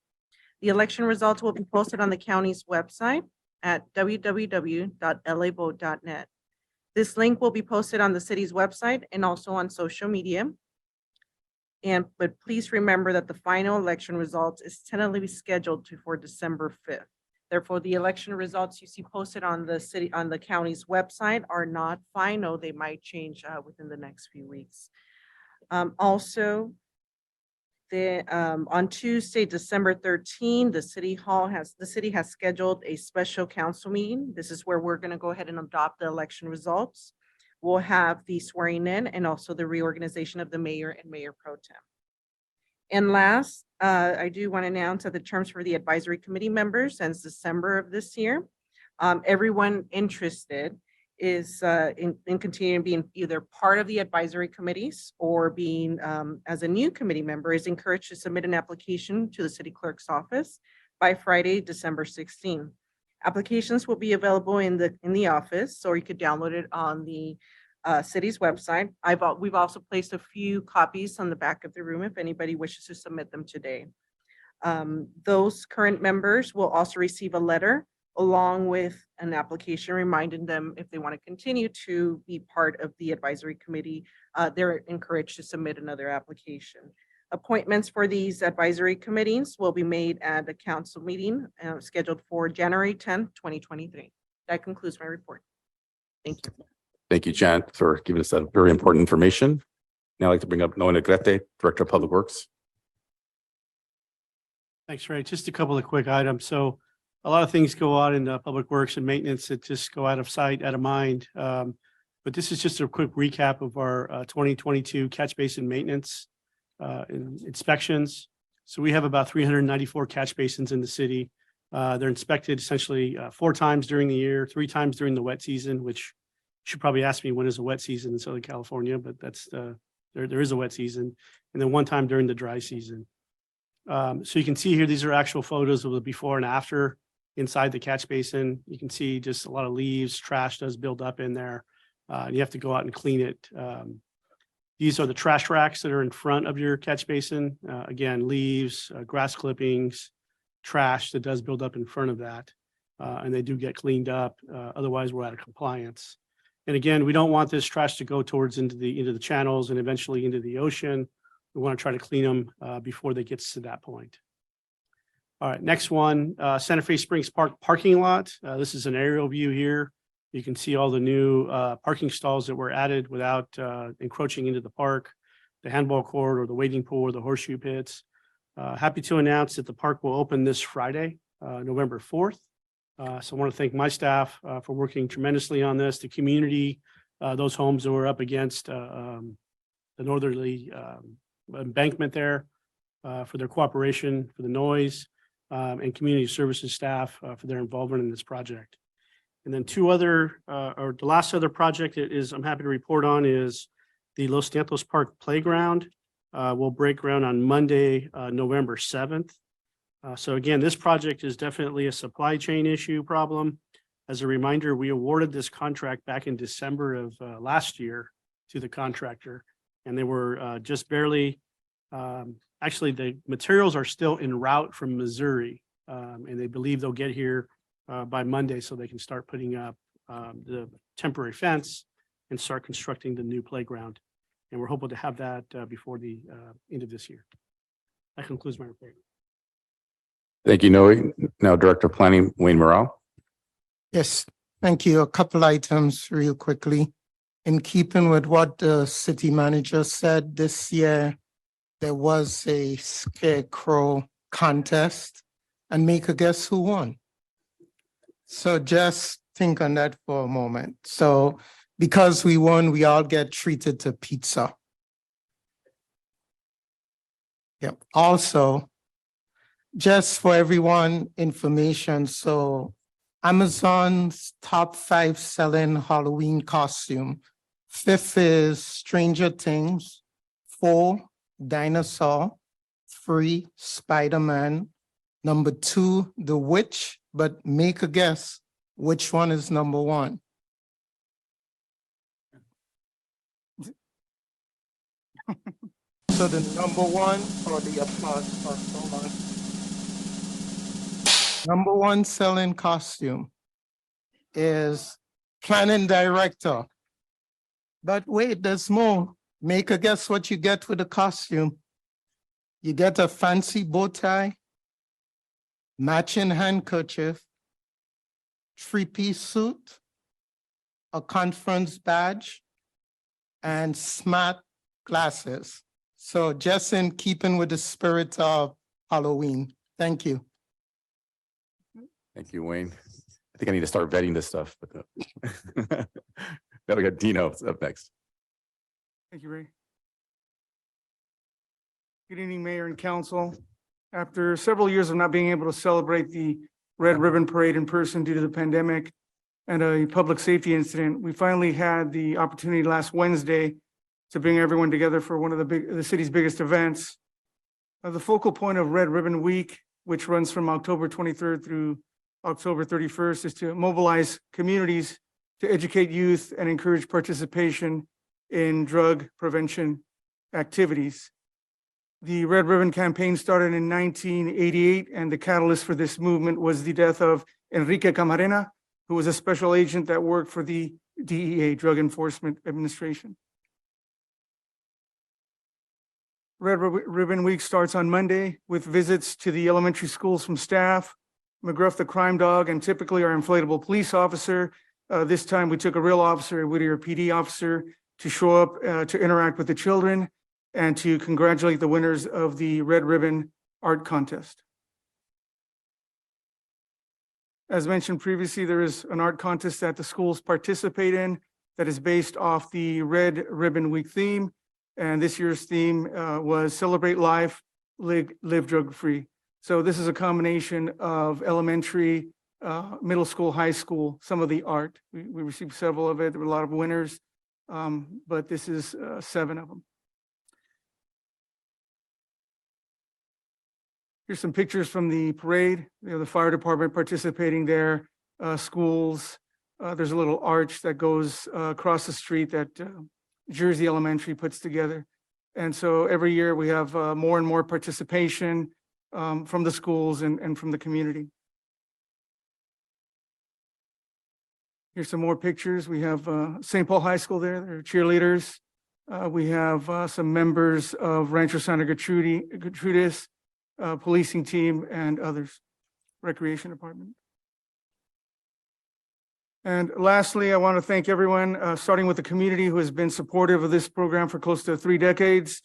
The election results will be posted on the county's website at www.lavote.net. This link will be posted on the city's website and also on social media. But please remember that the final election results is tentatively scheduled for December 5th. Therefore, the election results you see posted on the county's website are not final. They might change within the next few weeks. Also, on Tuesday, December 13, the city has scheduled a special council meeting. This is where we're going to go ahead and adopt the election results. We'll have the swearing in and also the reorganization of the mayor and mayor pro tem. And last, I do want to announce that the terms for the advisory committee members since December of this year. Everyone interested is in continuing being either part of the advisory committees or being as a new committee member is encouraged to submit an application to the city clerk's office by Friday, December 16. Applications will be available in the office, or you could download it on the city's website. We've also placed a few copies on the back of the room if anybody wishes to submit them today. Those current members will also receive a letter along with an application reminding them if they want to continue to be part of the advisory committee, they're encouraged to submit another application. Appointments for these advisory committees will be made at a council meeting scheduled for January 10th, 2023. That concludes my report. Thank you. Thank you, Janet, for giving us that very important information. Now I'd like to bring up Noah Negrete, Director of Public Works. Thanks, Ray. Just a couple of quick items. So a lot of things go on in public works and maintenance that just go out of sight, out of mind. But this is just a quick recap of our 2022 catch basin maintenance inspections. So we have about 394 catch basins in the city. They're inspected essentially 4 times during the year, 3 times during the wet season, which you should probably ask me when is a wet season in Southern California, but that's there is a wet season, and then 1 time during the dry season. So you can see here, these are actual photos of the before and after inside the catch basin. You can see just a lot of leaves, trash does build up in there. You have to go out and clean it. These are the trash racks that are in front of your catch basin. Again, leaves, grass clippings, trash that does build up in front of that. And they do get cleaned up. Otherwise, we're out of compliance. And again, we don't want this trash to go towards into the channels and eventually into the ocean. We want to try to clean them before they get to that point. All right, next one, Santa Fe Springs Park parking lot. This is an aerial view here. You can see all the new parking stalls that were added without encroaching into the park, the handball court or the wading pool or the horseshoe pits. Happy to announce that the park will open this Friday, November 4th. So I want to thank my staff for working tremendously on this. The community, those homes that were up against the northerly embankment there for their cooperation, for the noise, and community services staff for their involvement in this project. And then the last other project I'm happy to report on is the Los Santos Park Playground. Will break ground on Monday, November 7th. So again, this project is definitely a supply chain issue problem. As a reminder, we awarded this contract back in December of last year to the contractor, and they were just barely, actually the materials are still en route from Missouri, and they believe they'll get here by Monday so they can start putting up the temporary fence and start constructing the new playground. And we're hoping to have that before the end of this year. That concludes my report. Thank you, Noe. Now Director of Planning, Wayne Morrell. Yes, thank you. A couple items real quickly. In keeping with what the city manager said, this year, there was a scarecrow contest and make a guess who won. So just think on that for a moment. So because we won, we all get treated to pizza. Yep. Also, just for everyone information, so Amazon's top 5 selling Halloween costume. 5th is Stranger Things, 4, Dinosaur, 3, Spider-Man, number 2, The Witch, but make a guess, which one is number 1? So the number 1 for the applause for so long. Number 1 selling costume is Planning Director. But wait, there's more. Make a guess what you get with the costume. You get a fancy bow tie, matching handkerchief, 3-piece suit, a conference badge, and smart glasses. So just in keeping with the spirit of Halloween. Thank you. Thank you, Wayne. I think I need to start vetting this stuff. But now we got Dino up next. Thank you, Ray. Good evening, Mayor and Council. After several years of not being able to celebrate the Red Ribbon Parade in person due to the pandemic and a public safety incident, we finally had the opportunity last Wednesday to bring everyone together for one of the city's biggest events. The focal point of Red Ribbon Week, which runs from October 23rd through October 31st, is to mobilize communities to educate youth and encourage participation in drug prevention activities. The Red Ribbon campaign started in 1988, and the catalyst for this movement was the death of Enrique Camarena, who was a special agent that worked for the DEA, Drug Enforcement Administration. Red Ribbon Week starts on Monday with visits to the elementary schools from staff, McGruff the crime dog, and typically our inflatable police officer. This time we took a real officer, a Whittier PD officer, to show up to interact with the children and to congratulate the winners of the Red Ribbon Art Contest. As mentioned previously, there is an art contest that the schools participate in that is based off the Red Ribbon Week theme. And this year's theme was Celebrate Life, Live Drug-Free. So this is a combination of elementary, middle school, high school, some of the art. We received several of it. There were a lot of winners, but this is 7 of them. Here's some pictures from the parade. You know, the fire department participating there, schools. There's a little arch that goes across the street that Jersey Elementary puts together. And so every year we have more and more participation from the schools and from the community. Here's some more pictures. We have St. Paul High School there, they're cheerleaders. We have some members of Rancho Santa Gertrudis, policing team, and others, recreation department. And lastly, I want to thank everyone, starting with the community who has been supportive of this program for close to 3 decades,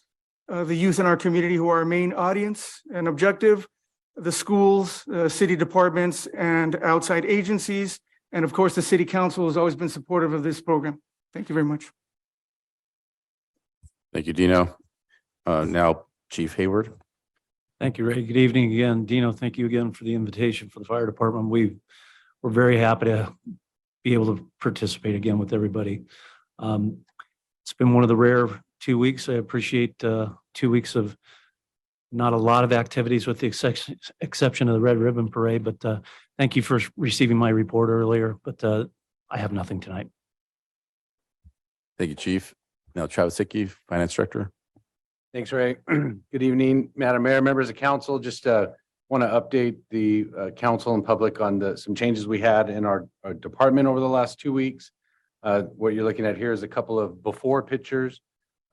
the youth in our community who are our main audience and objective, the schools, city departments, and outside agencies, and of course, the city council has always been supportive of this program. Thank you very much. Thank you, Dino. Now, Chief Hayward. Thank you, Ray. Good evening again. Dino, thank you again for the invitation for the fire department. We're very happy to be able to participate again with everybody. It's been one of the rare 2 weeks. I appreciate 2 weeks of not a lot of activities with the exception of the Red Ribbon Parade, but thank you for receiving my report earlier, but I have nothing tonight. Thank you, Chief. Now, Travis Hickey, Finance Director. Thanks, Ray. Good evening, Madam Mayor, members of council. Just want to update the council and public on some changes we had in our department over the last 2 weeks. What you're looking at here is a couple of before pictures.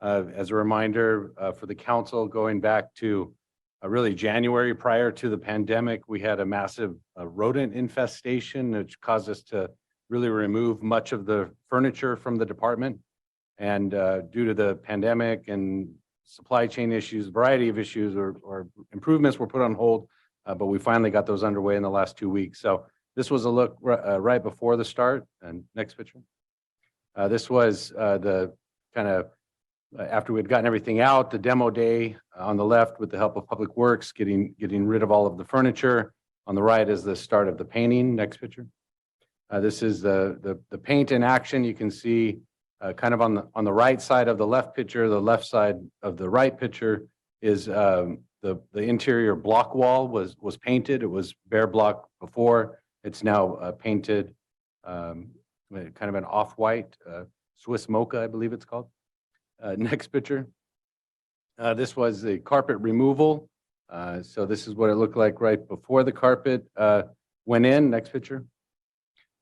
As a reminder for the council, going back to really January prior to the pandemic, we had a massive rodent infestation, which caused us to really remove much of the furniture from the department. And due to the pandemic and supply chain issues, variety of issues or improvements were put on hold. But we finally got those underway in the last 2 weeks. So this was a look right before the start. And next picture. This was the kind of after we'd gotten everything out, the demo day on the left with the help of Public Works, getting rid of all of the furniture. On the right is the start of the painting. Next picture. This is the paint in action. You can see kind of on the right side of the left picture, the left side of the right picture is the interior block wall was painted. It was bare block before. It's now painted kind of an off-white Swiss mocha, I believe it's called. Next picture. This was the carpet removal. So this is what it looked like right before the carpet went in. Next picture.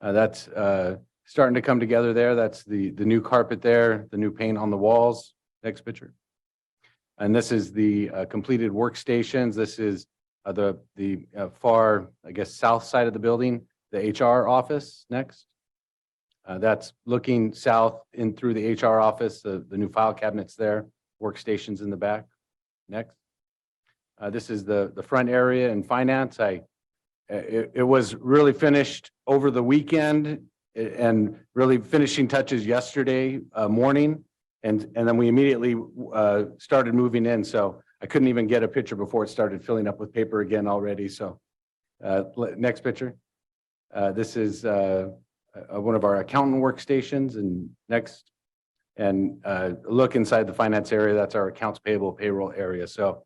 That's starting to come together there. That's the new carpet there, the new paint on the walls. Next picture. And this is the completed workstations. This is the far, I guess, south side of the building, the HR office. Next. That's looking south in through the HR office, the new file cabinets there, workstations in the back. Next. This is the front area in finance. It was really finished over the weekend and really finishing touches yesterday morning. And then we immediately started moving in. So I couldn't even get a picture before it started filling up with paper again already. So next picture. This is one of our accountant workstations. And next. And look inside the finance area. That's our accounts payable payroll area. So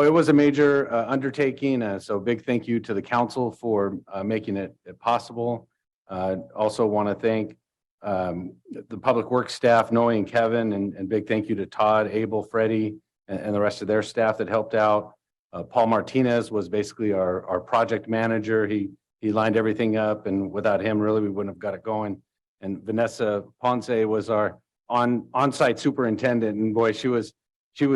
it was a major undertaking. So big thank you to the council for making it possible. Also want to thank the public works staff, Noe and Kevin, and big thank you to Todd, Abel, Freddie, and the rest of their staff that helped out. Paul Martinez was basically our project manager. He lined everything up, and without him, really, we wouldn't have got it going. And Vanessa Ponce was our on-site superintendent, and boy, she was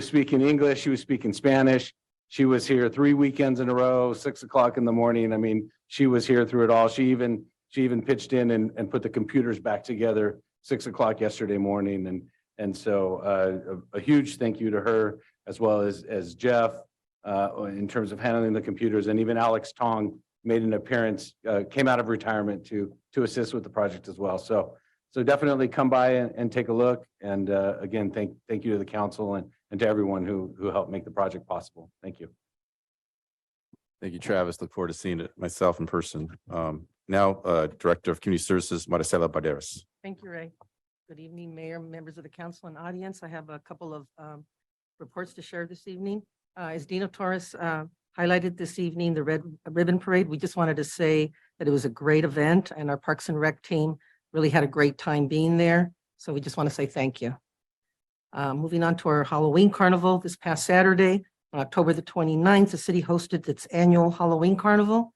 speaking English, she was speaking Spanish. She was here 3 weekends in a row, 6 o'clock in the morning. I mean, she was here through it all. She even pitched in and put the computers back together 6 o'clock yesterday morning. And so a huge thank you to her, as well as Jeff in terms of handling the computers, and even Alex Tong made an appearance, came out of retirement to assist with the project as well. So definitely come by and take a look. And again, thank you to the council and to everyone who helped make the project possible. Thank you. Thank you, Travis. Look forward to seeing it myself in person. Now, Director of Community Services, Maricela Barderas. Thank you, Ray. Good evening, Mayor, members of the council and audience. I have a couple of reports to share this evening. As Dino Torres highlighted this evening, the Red Ribbon Parade, we just wanted to say that it was a great event and our Parks and Rec team really had a great time being there. So we just want to say thank you. Moving on to our Halloween Carnival this past Saturday, on October the 29th, the city hosted its annual Halloween Carnival.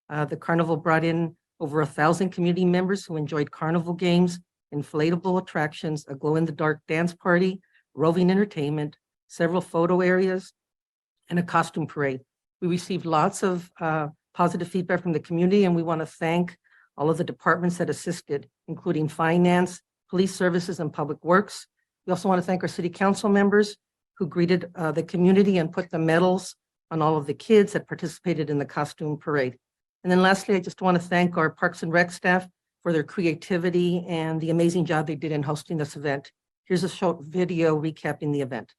The carnival brought in over 1,000 community members who enjoyed carnival games, inflatable attractions, a glow-in-the-dark dance party, roving entertainment, several photo areas, and a costume parade. We received lots of positive feedback from the community, and we want to thank all of the departments that assisted, including finance, police services, and public works. We also want to thank our city council members who greeted the community and put the medals on all of the kids that participated in the costume parade. And then lastly, I just want to thank our Parks and Rec staff for their creativity and the amazing job they did in hosting this event. Here's a short video recapping the event.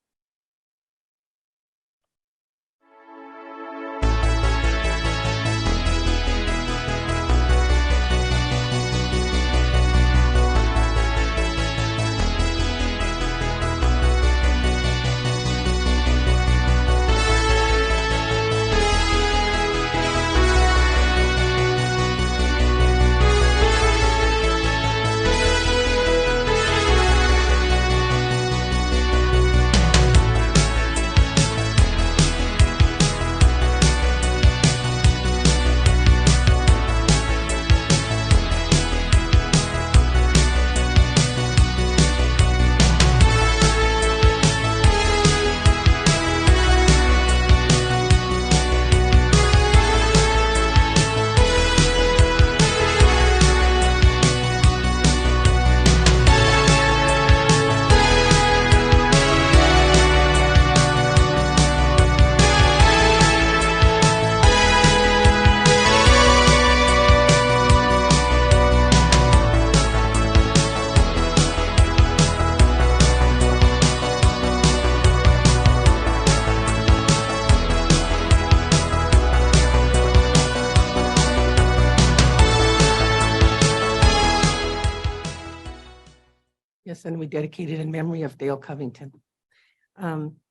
and we dedicate it in memory of Dale Covington.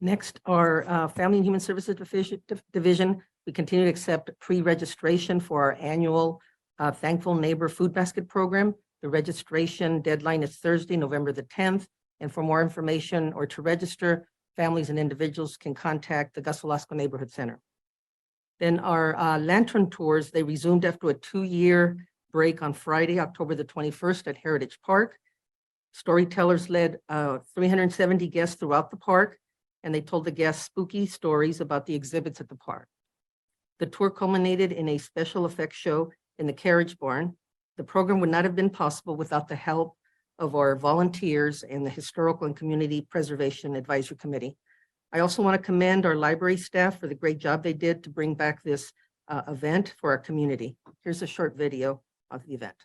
Next, our Family and Human Services Division, we continue to accept pre-registration for our annual Thankful Neighbor Food Basket Program. The registration deadline is Thursday, November the 10th. And for more information or to register, families and individuals can contact the Gus Velasco Neighborhood Center. Then our lantern tours, they resumed after a 2-year break on Friday, October the 21st at Heritage Park. Storytellers led 370 guests throughout the park, and they told the guests spooky stories about the exhibits at the park. The tour culminated in a special effects show in the Carriage Barn. The program would not have been possible without the help of our volunteers and the Historical and Community Preservation Advisory Committee. I also want to commend our library staff for the great job they did to bring back this event for our community. Here's a short video of the event.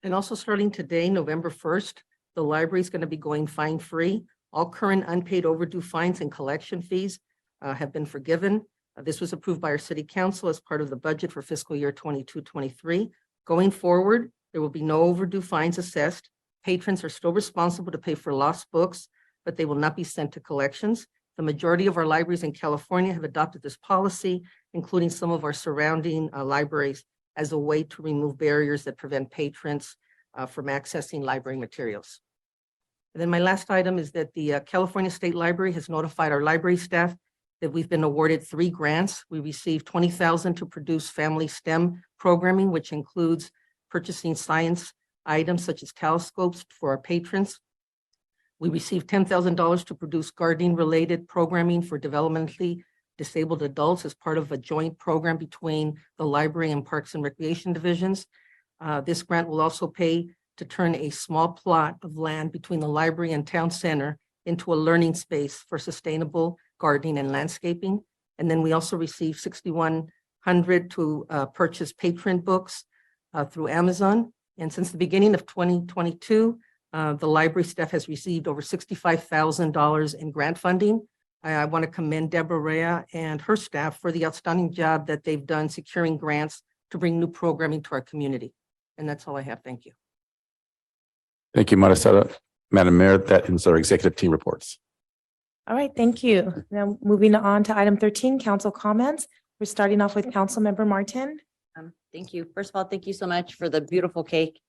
And also starting today, November 1st, the library is going to be going fine-free. All current unpaid overdue fines and collection fees have been forgiven. This was approved by our city council as part of the budget for fiscal year 22-23. Going forward, there will be no overdue fines assessed. Patrons are still responsible to pay for lost books, but they will not be sent to collections. The majority of our libraries in California have adopted this policy, including some of our surrounding libraries, as a way to remove barriers that prevent patrons from accessing library materials. And then my last item is that the California State Library has notified our library staff that we've been awarded 3 grants. We received $20,000 to produce family STEM programming, which includes purchasing science items such as telescopes for our patrons. We received $10,000 to produce gardening-related programming for developmentally disabled adults as part of a joint program between the library and Parks and Recreation divisions. This grant will also pay to turn a small plot of land between the library and town center into a learning space for sustainable gardening and landscaping. And then we also received $6,100 to purchase patron books through Amazon. And since the beginning of 2022, the library staff has received over $65,000 in grant funding. I want to commend Deborah Rea and her staff for the outstanding job that they've done securing grants to bring new programming to our community. And that's all I have. Thank you. Thank you, Maricela. Madam Mayor, that ends our executive team reports. All right, thank you. Now moving on to item 13, council comments. We're starting off with Councilmember Martin. Thank you. First of all, thank you so much for the beautiful cake.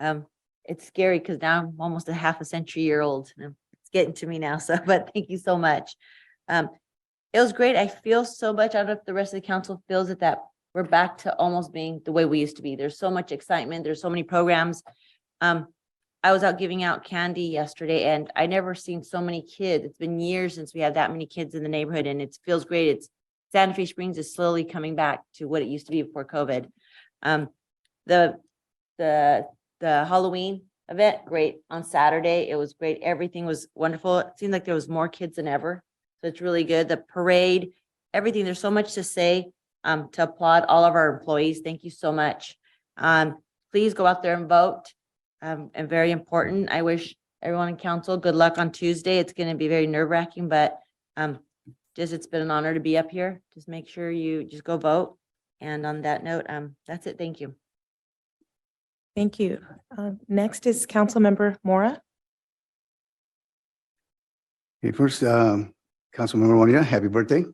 It's scary because now I'm almost a half a century old. It's getting to me now, so, but thank you so much. It was great. I feel so much. I don't know if the rest of the council feels it, that we're back to almost being the way we used to be. There's so much excitement. There's so many programs. I was out giving out candy yesterday and I never seen so many kids. It's been years since we had that many kids in the neighborhood and it feels great. Santa Fe Springs is slowly coming back to what it used to be before COVID. The Halloween event, great. On Saturday, it was great. Everything was wonderful. It seemed like there was more kids than ever. So it's really good. The parade, everything. There's so much to say, to applaud all of our employees. Thank you so much. Please go out there and vote. And very important. I wish everyone in council good luck on Tuesday. It's going to be very nerve-wracking, but it's been an honor to be up here. Just make sure you just go vote. And on that note, that's it. Thank you. Thank you. Next is Councilmember Mora. Okay, first, Councilmember Juanita, happy birthday.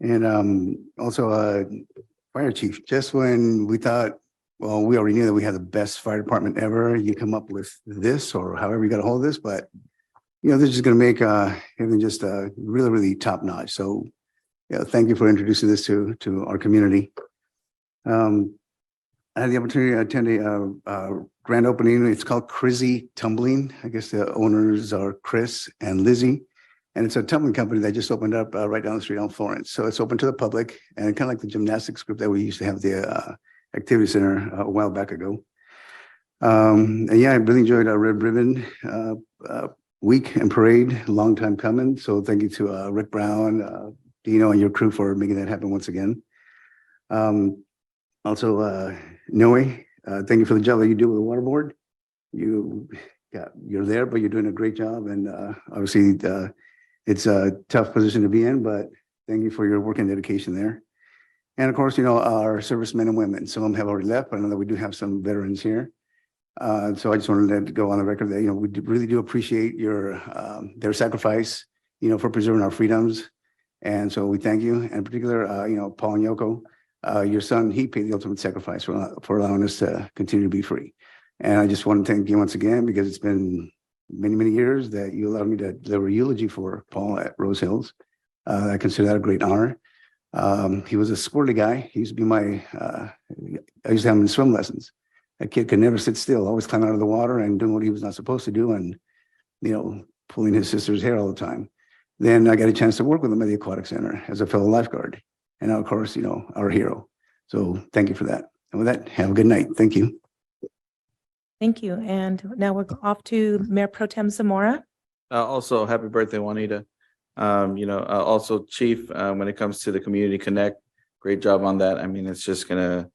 And also, Fire Chief, just when we thought, well, we already knew that we had the best fire department ever, you come up with this or however you got a hold of this, but this is gonna make everything just really, really top notch. So yeah, thank you for introducing this to our community. I had the opportunity to attend a grand opening. It's called Crizzy Tumbling. I guess the owners are Chris and Lizzie. And it's a tumbling company that just opened up right down the street on Florence. So it's open to the public and kind of like the gymnastics group that we used to have at the activity center a while back ago. And yeah, I really enjoyed our Red Ribbon week and parade, long time coming. So thank you to Rick Brown, Dino and your crew for making that happen once again. Also, Noe, thank you for the job that you do with the water board. You're there, but you're doing a great job. And obviously, it's a tough position to be in, but thank you for your work and dedication there. And of course, our servicemen and women, some of them have already left, but I know that we do have some veterans here. So I just wanted to go on the record that, we really do appreciate their sacrifice, for preserving our freedoms. And so we thank you. And in particular, Paul and Yoko, your son, he paid the ultimate sacrifice for allowing us to continue to be free. And I just want to thank you once again, because it's been many, many years that you allowed me to deliver a eulogy for Paul at Rose Hills. I consider that a great honor. He was a sporty guy. He used to be I used to have him in swim lessons. That kid could never sit still, always climbing out of the water and doing what he was not supposed to do, and, pulling his sister's hair all the time. Then I got a chance to work with him at the Aquatic Center as a fellow lifeguard. And now, of course, our hero. So thank you for that. And with that, have a good night. Thank you. Thank you. And now we're off to Mayor Pro Tem Zamora. Also, happy birthday, Juanita. Also Chief, when it comes to the Community Connect, great job on that. I mean, it's just gonna,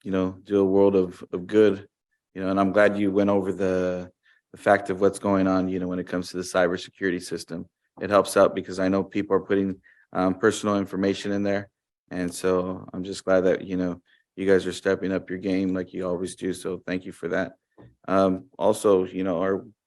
do a world of good, and I'm glad you went over the fact of what's going on, when it comes to the cybersecurity system. It helps out because I know people are putting personal information in there. And so I'm just glad that, you guys are stepping up your game like you always do. So thank you for that. Also,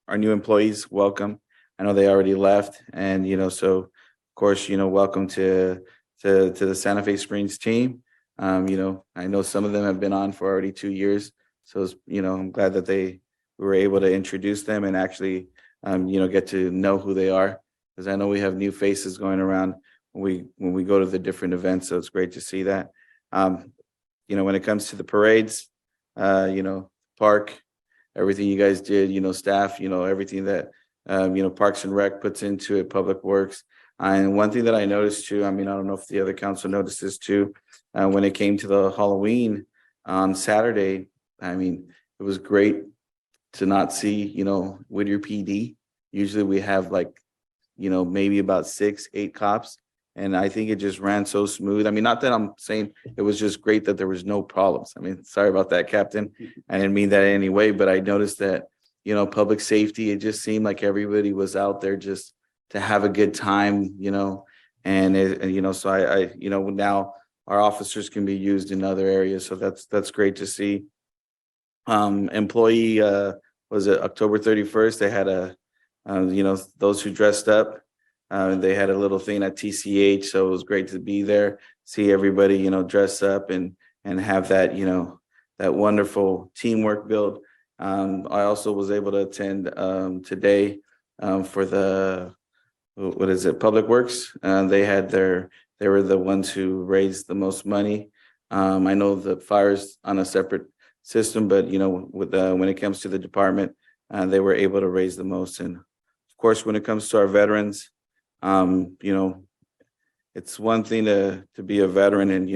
our new employees, welcome. I know they already left, and, so of course, welcome to the Santa Fe Springs team. I know some of them have been on for already 2 years. So, I'm glad that we were able to introduce them and actually, get to know who they are, because I know we have new faces going around when we go to the different events. So it's great to see that. When it comes to the parades, park, everything you guys did, staff, everything that, Parks and Rec puts into it, Public Works. And one thing that I noticed too, I don't know if the other council noticed this too, when it came to the Halloween on Saturday, it was great to not see, Whittier PD. Usually we have maybe about 6-8 cops. And I think it just ran so smooth. Not that I'm saying it was just great that there was no problems. Sorry about that, Captain. I didn't mean that in any way, but I noticed that, public safety, it just seemed like everybody was out there just to have a good time, so I now our officers can be used in other areas. So that's great to see. Employee, was it October 31st? They had those who dressed up. They had a little thing at TCH, so it was great to be there, see everybody, dress up and have that, that wonderful teamwork build. I also was able to attend today for the, Public Works. They were the ones who raised the most money. I know the fire's on a separate system, but when it comes to the department, they were able to raise the most. And of course, when it comes to our veterans, it's one thing to be a veteran, and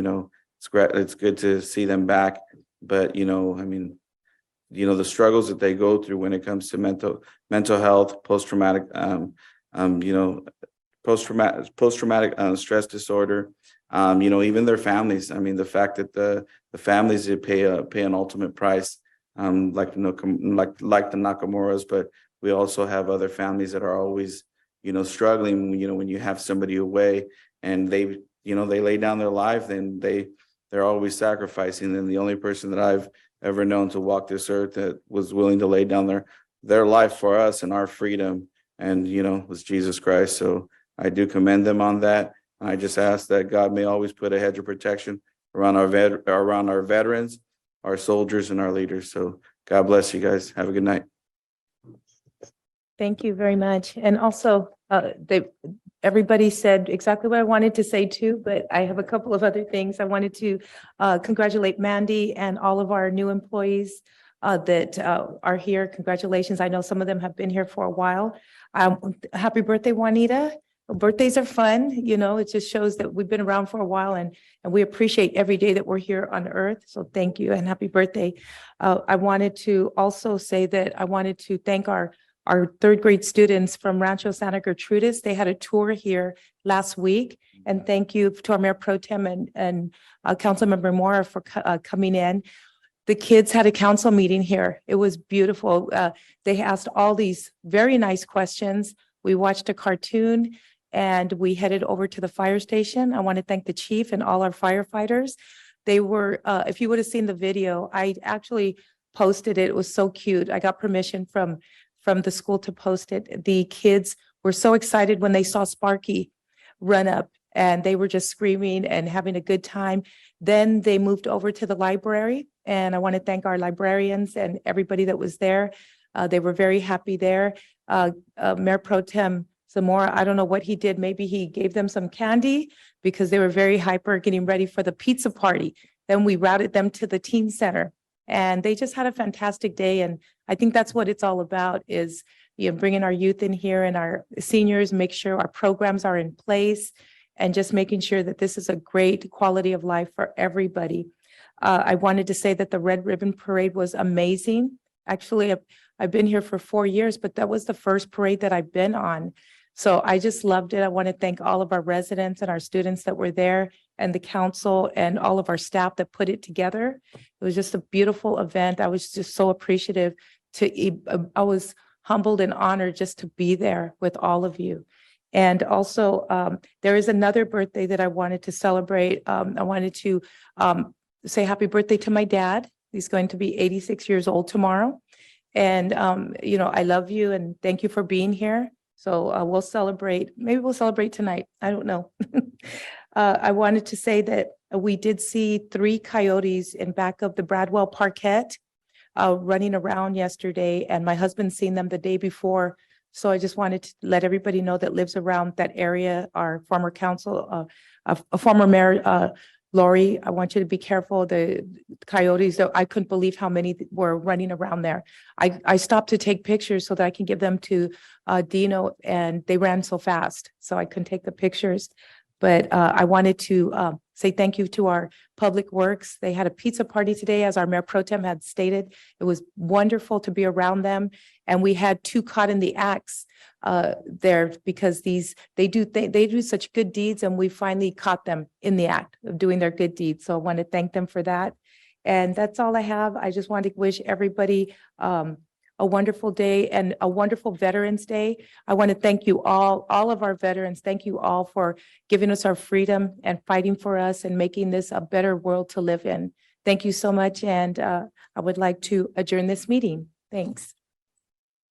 it's good to see them back, but the struggles that they go through when it comes to mental health, post-traumatic stress disorder, even their families. The fact that the families pay an ultimate price, like the Nakamuras, but we also have other families that are always struggling, when you have somebody away and they lay down their life, then they're always sacrificing. And the only person that I've ever known to walk this earth that was willing to lay down their life for us and our freedom and, was Jesus Christ. So I do commend them on that. I just ask that God may always put a hedge of protection around around our veterans, our soldiers, and our leaders. So God bless you guys. Have a good night. Thank you very much. And also, everybody said exactly what I wanted to say too, but I have a couple of other things. I wanted to congratulate Mandy and all of our new employees that are here. Congratulations. I know some of them have been here for a while. Happy birthday, Juanita. Birthdays are fun, it just shows that we've been around for a while and we appreciate every day that we're here on earth. So thank you and happy birthday. I wanted to also say that I wanted to thank our third grade students from Rancho Santa Gertrudis. They had a tour here last week. And thank you to our Mayor Pro Tem and Councilmember Mora for coming in. The kids had a council meeting here. It was beautiful. They asked all these very nice questions. We watched a cartoon and we headed over to the fire station. I want to thank the chief and all our firefighters. They were, if you would have seen the video, I actually posted it. It was so cute. I got permission from the school to post it. The kids were so excited when they saw Sparky run up and they were just screaming and having a good time. Then they moved over to the library and I want to thank our librarians and everybody that was there. They were very happy there. Mayor Pro Tem Zamora, I don't know what he did. Maybe he gave them some candy because they were very hyper getting ready for the pizza party. Then we routed them to the teen center and they just had a fantastic day. And I think that's what it's all about is, bringing our youth in here and our seniors, make sure our programs are in place and just making sure that this is a great quality of life for everybody. I wanted to say that the Red Ribbon Parade was amazing. Actually, I've been here for 4 years, but that was the first parade that I've been on. So I just loved it. I want to thank all of our residents and our students that were there and the council and all of our staff that put it together. It was just a beautiful event. I was just so appreciative I was humbled and honored just to be there with all of you. And also, there is another birthday that I wanted to celebrate. I wanted to say happy birthday to my dad. He's going to be 86 years old tomorrow. And, I love you and thank you for being here. So we'll celebrate, maybe we'll celebrate tonight. I don't know. I wanted to say that we did see 3 coyotes in back of the Bradwell Parquet running around yesterday, and my husband seen them the day before. So I just wanted to let everybody know that lives around that area, our former council, former mayor, Lori, I want you to be careful. The coyotes, I couldn't believe how many were running around there. I stopped to take pictures so that I can give them to Dino, and they ran so fast, so I couldn't take the pictures. But I wanted to say thank you to our Public Works. They had a pizza party today, as our Mayor Pro Tem had stated. It was wonderful to be around them. And we had 2 caught in the acts there because they do such good deeds, and we finally caught them in the act of doing their good deeds. So I want to thank them for that. And that's all I have. I just want to wish everybody a wonderful day and a wonderful Veterans Day. I want to thank you all of our veterans. Thank you all for giving us our freedom and fighting for us and making this a better world to live in. Thank you so much. And I would like to adjourn this meeting. Thanks.